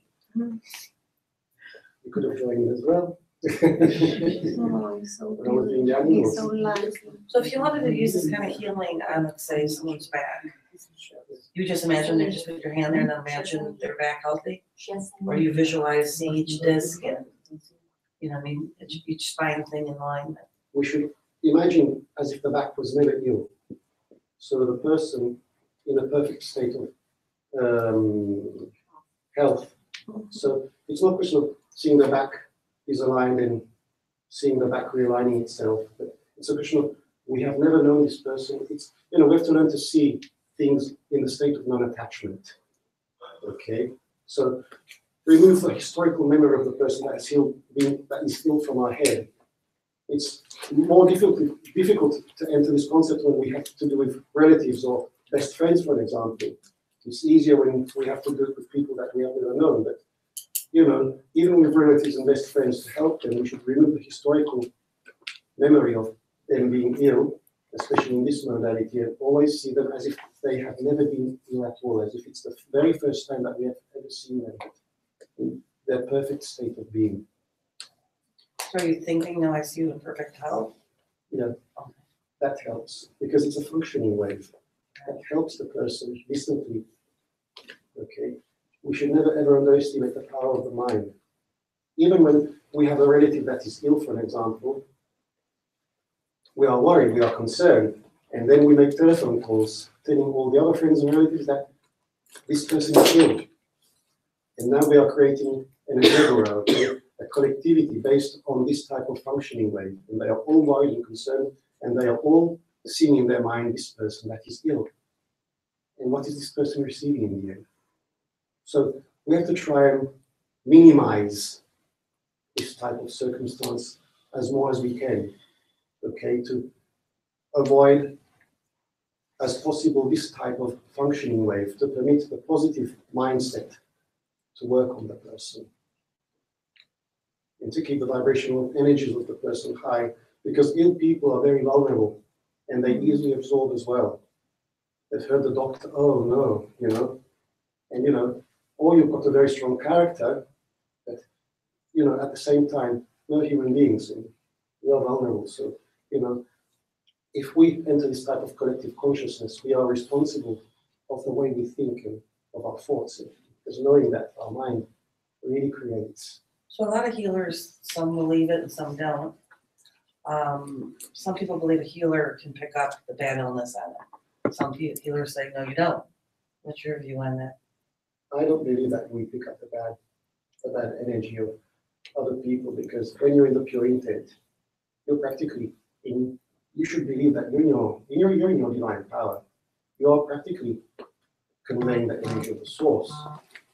You could have joined as well. Oh, he's so When I was doing beautiful. the He's animals. so lovely. So if you wanted to use this kind of healing on, let's say, someone's back, you just imagine they just put your hand there and then imagine their back healthy? Or you visualize seeing each disc and, you know, what I mean, each spine thing in alignment. We should imagine as if the back was never ill. So the person in a perfect state of health. So it's not a question of seeing the back is aligned and seeing the back realigning itself, but it's a question of we have never known this person. It's, you know, we have to learn to see things in the state of non-attachment. Okay, so remove the historical memory of the person that is ill from our head. It's more difficult to enter this concept when we have to do with relatives or best friends, for example. It's easier when we have to do it with people that we have never known. But, you know, even with relatives and best friends, to help them, we should remove the historical memory of them being ill, especially in this modality, and always see them as if they have never been ill at all, as if it's the very first time that we have ever seen them in their perfect state of being. So are you thinking, no, I see you in perfect health? Yeah, that helps because it's a functioning wave. That helps the person distantly. Okay, we should never ever underestimate the power of the mind. Even when we have a relative that is ill, for example, we are worried, we are concerned, and then we make telephone calls telling all the other friends and relatives that this person is ill. And now we are creating an egregora, okay? A collectivity based on this type of functioning wave. And they are all worried and concerned, and they are all seeing in their mind this person that is ill. And what is this person receiving in the end? So we have to try and minimize this type of circumstance as more as we can, okay, to avoid as possible this type of functioning wave, to permit the positive mindset to work on the person and to keep the vibrational energies of the person high, because ill people are very vulnerable and they easily absorb as well. They've heard the doctor, oh no, you know, and you know, or you've got a very strong character that at the same time, we're human beings and we are vulnerable. So, if we enter this type of collective consciousness, we are responsible of the way we think and of our thoughts. Because knowing that our mind really creates. So a lot of healers, some believe it and some don't. Some people believe a healer can pick up the bad illness on it. Some healers say, no, you don't. What's your view on that? I don't believe that we pick up the bad energy of other people, because when you're in the pure intent, you're practically in. You should believe that you're in your divine power. You are practically conveying the energy of the source.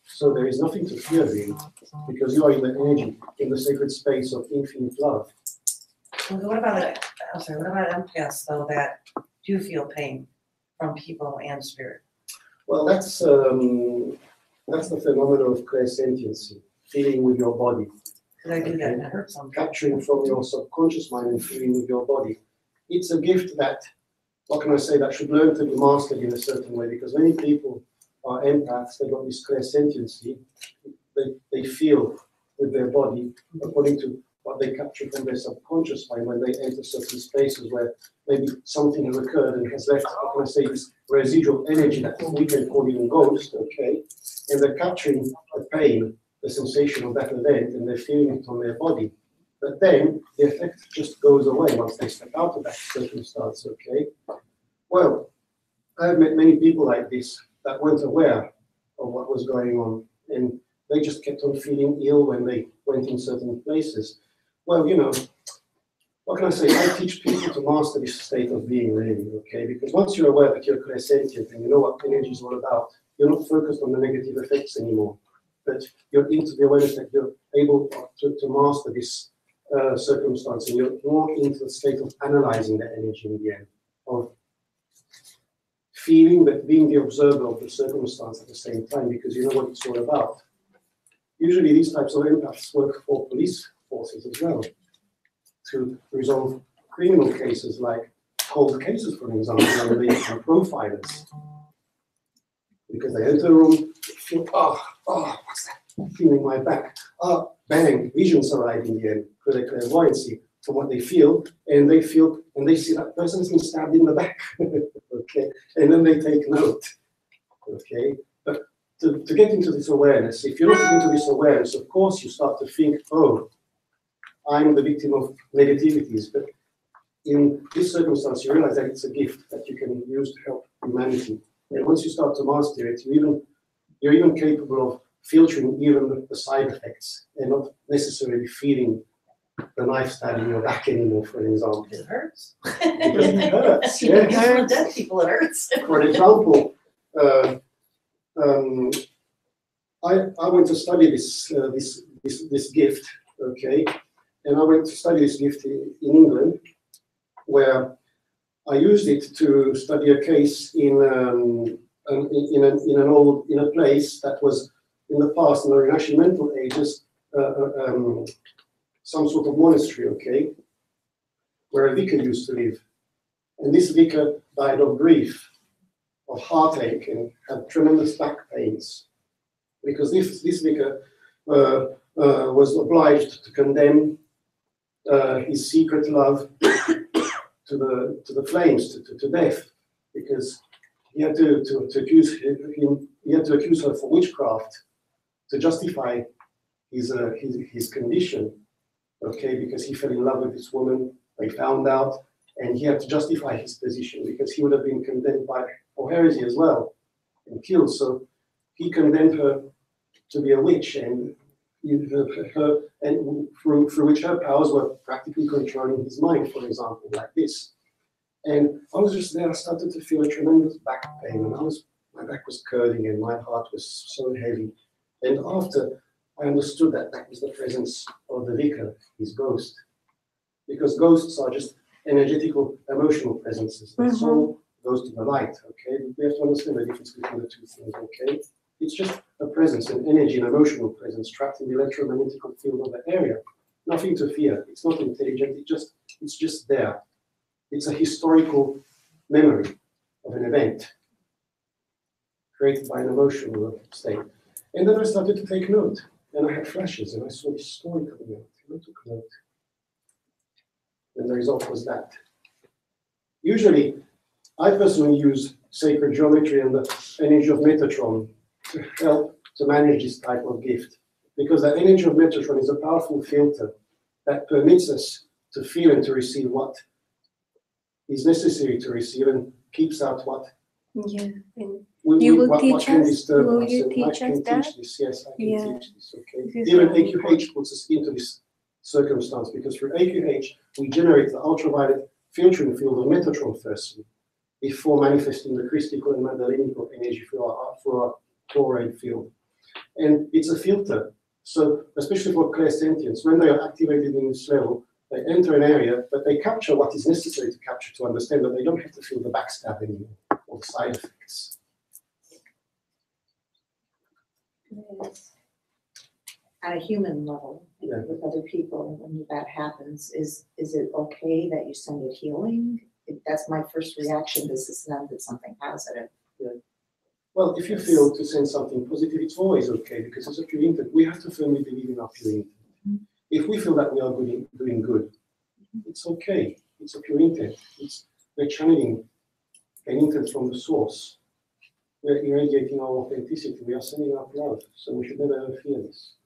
So there is nothing to fear really, because you are in the energy, in the sacred space of infinite love. Well, what about empaths though that do feel pain from people and spirit? Well, that's the phenomenon of clairsentiency, feeling with your body. Because I do that and it hurts sometimes. Capturing from your subconscious mind and feeling with your body. It's a gift that, what can I say, that should learn to be mastered in a certain way, because many people are empaths, they've got this clairsentiency, they feel with their body according to what they capture from their subconscious mind when they enter certain spaces where maybe something has occurred and has left, what can I say, this residual energy that we can call even ghost, okay? And they're capturing the pain, the sensation of that event, and they're feeling it on their body. But then the effect just goes away once they step out of that circumstance, okay? Well, I've met many people like this that weren't aware of what was going on, and they just kept on feeling ill when they went in certain places. Well, what can I say? I teach people to master this state of being, really, okay? Because once you're aware that you're clairsentient and you know what energy is all about, you're not focused on the negative effects anymore, but you're into the awareness that you're able to master this circumstance, and you're more into the state of analyzing the energy in the end, of feeling but being the observer of the circumstance at the same time, because you know what it's all about. Usually these types of empaths work for police forces as well, to resolve criminal cases like cold cases, for example, where they become profilers. Because they enter a room, feel, what's that? Feeling my back. Bang, visions arrive in the end, for their clairvoyancy, from what they feel, and they see that person's been stabbed in the back. Okay, and then they take note. Okay, but to get into this awareness, if you're not into this awareness, of course you start to think, oh, I'm the victim of negativities. But in this circumstance, you realize that it's a gift that you can use to help humanity. And once you start to master it, you're even capable of filtering even the side effects and not necessarily feeling the knife stabbing your back anymore, for example. It hurts. Because it hurts, Even yes. for dead people, it hurts. For example, I went to study this gift, okay, and I went to study this gift in England, where I used it to study a case in a place that was in the past, in the Renascimento ages, some sort of monastery, okay, where a vicar used to live. And this vicar died of grief, of heartache, and had tremendous back pains, because this vicar was obliged to condemn his secret love to the flames, to death, because he had to accuse him. He had to accuse her for witchcraft to justify his condition. Okay, because he fell in love with this woman, they found out, and he had to justify his position because he would have been condemned for heresy as well and killed. So he condemned her to be a witch, and through which her powers were practically controlling his mind, for example, like this. And I was just there. I started to feel a tremendous back pain, and my back was curling, and my heart was so heavy. And after I understood that was the presence of the vicar, his ghost. Because ghosts are just energetical, emotional presences. The soul goes to the light, okay? We have to understand the difference between the two things, okay? It's just a presence, an energy, an emotional presence trapped in the electromagnetic field of the area. Nothing to fear. It's not intelligent, it's just there. It's a historical memory of an event created by an emotional state. And then I started to take note. And I had flashes, and I saw this story coming out, and I took a note. And the result was that. Usually, I personally use sacred geometry and the energy of Metatron to help to manage this type of gift. Because the energy of Metatron is a powerful filter that permits us to feel and to receive what is necessary to receive and keeps out what Yeah. And you will what teach can us? disturb Will us. you And teach I us can that? teach this, yes, I can Yeah. teach this, okay? This is Even very A.Q.H important. puts us into this circumstance because through A.Q.H we generate the ultraviolet filtering field of Metatron firstly, before manifesting the crystalline and madalinical energy for our chloride field. And it's a filter. So especially for clairsentients, when they are activated in this level, they enter an area, but they capture what is necessary to capture to understand that they don't have to feel the backstab anymore or the side effects. Yes. At a human level, Yeah. with other people, when that happens, is it okay that you send it healing? That's my first reaction. This is not that something positive. Well, if you feel to send something positive, it's always okay because it's a pure intent. We have to firmly believe in our pure intent. If we feel that we are doing good, it's okay. It's a pure intent. We're channeling an intent from the source. We're irradiating our authenticity. We are sending out love. So we should never ever fear this.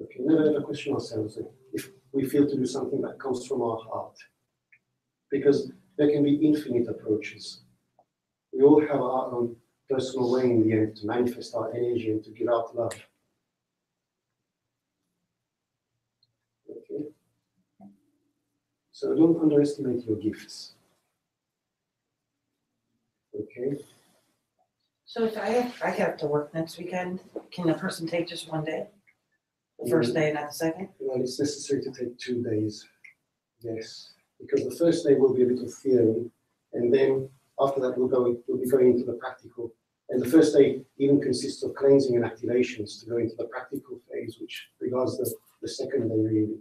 Okay, never ever question ourselves if we feel to do something that comes from our heart. Because there can be infinite approaches. We all have our own personal way in the end to manifest our energy and to give out love. Okay? So don't underestimate your gifts. Okay? So if I have to work next weekend, can a person take just one day? The first day, not the second? Well, it's necessary to take 2 days. Yes. Because the first day will be a bit of theory, and then after that we'll be going into the practical. And the first day even consists of cleansing and activations to go into the practical phase, which regards the second day really.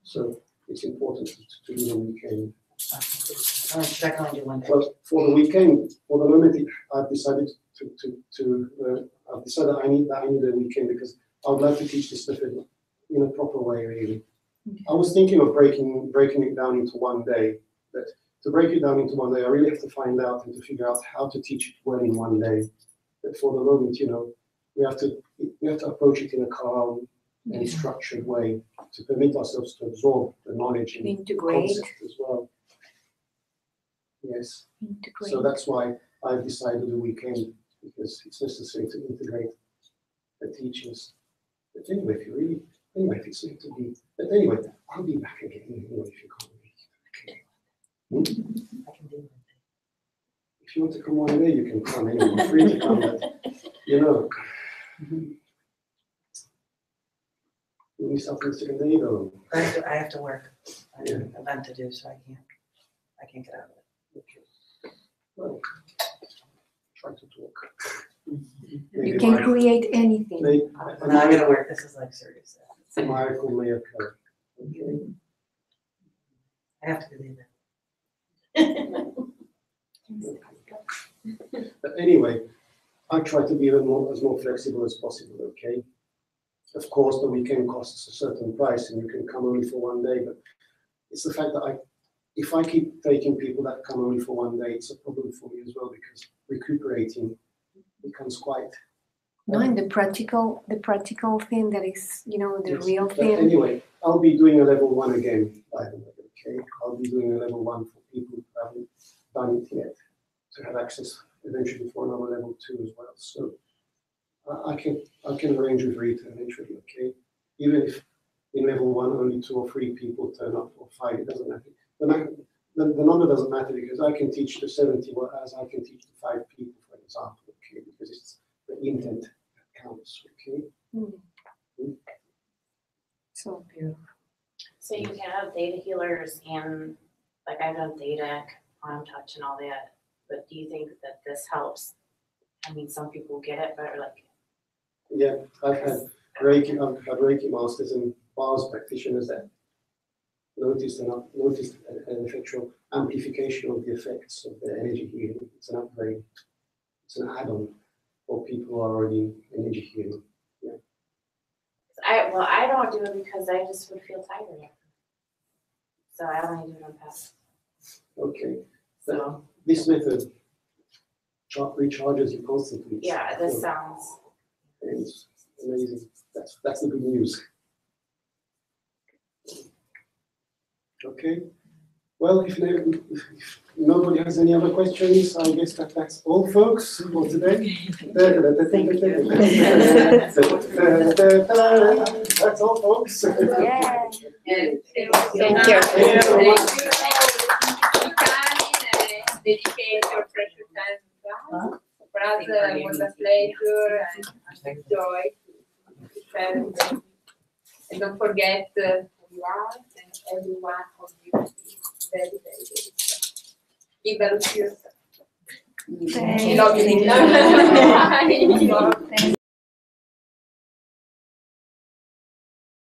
So it's important to do the weekend. Should I only do one day? Well, for the weekend, for the moment, I've decided I've decided I need a weekend because I would like to teach this method in a proper way, really. I was thinking of breaking it down into one day, but to break it down into one day, I really have to find out and to figure out how to teach it well in one day. But for the moment, we have to approach it in a calm and structured way to permit ourselves to absorb the knowledge and Integrate. concept as well. Yes. Integrate. So that's why I've decided a weekend, because it's necessary to integrate the teachings. But anyway, if it's meant to be, but anyway, I'll be back again anyway if you can't make it. I can do it. If you want to come one day, you can come anyway. You're free to come, but you miss out on the second day though. I have to work. I have Yeah. an event to do, so I can't get out of it. Okay. Well, try to talk. You can create anything. No, I gotta work. This is like serious. A miracle may occur. Okay. I have to do that. But anyway, I try to be as more flexible as possible, okay? Of course, the weekend costs a certain price and you can come only for one day, but it's the fact that if I keep taking people that come only for one day, it's a problem for me as well because recuperating becomes quite... No, and the practical thing that is, the Yes. real But thing. anyway, I'll be doing a level 1 again, by the way, okay? I'll be doing a level 1 for people who haven't done it yet, to have access eventually for another level 2 as well. So I can arrange with Rita eventually, okay? Even if in level 1 only 2 or 3 people turn up, or 5, it doesn't matter. The number doesn't matter because I can teach to 70, whereas I can teach to 5 people, for example, okay? Because it's the intent that counts, okay? So beautiful. So you have data healers and like I've done data, quantum touch and all that, but do you think that this helps? I mean, some people get it, but like. Yeah, I've had Reiki masters and bars practitioners that noticed an effectual amplification of the effects of the energy healing. It's an upgrade. It's an add-on for people who are already energy healing. Yeah. I don't do it because I just would feel tired. So I only do it on fast. Okay. So This method recharges you constantly. yeah, this sounds. It's amazing. That's the good news. Okay. Well, if nobody has any other questions, I guess that's all, folks, for today. That's all, folks. Yeah. Thank you. Dedicate your precious time to God. For us, it was a pleasure and joy to share with you. And don't forget who you are, and every one of you is very, very, very special. Give value to yourself. Thank Love you. you. Bye. Thank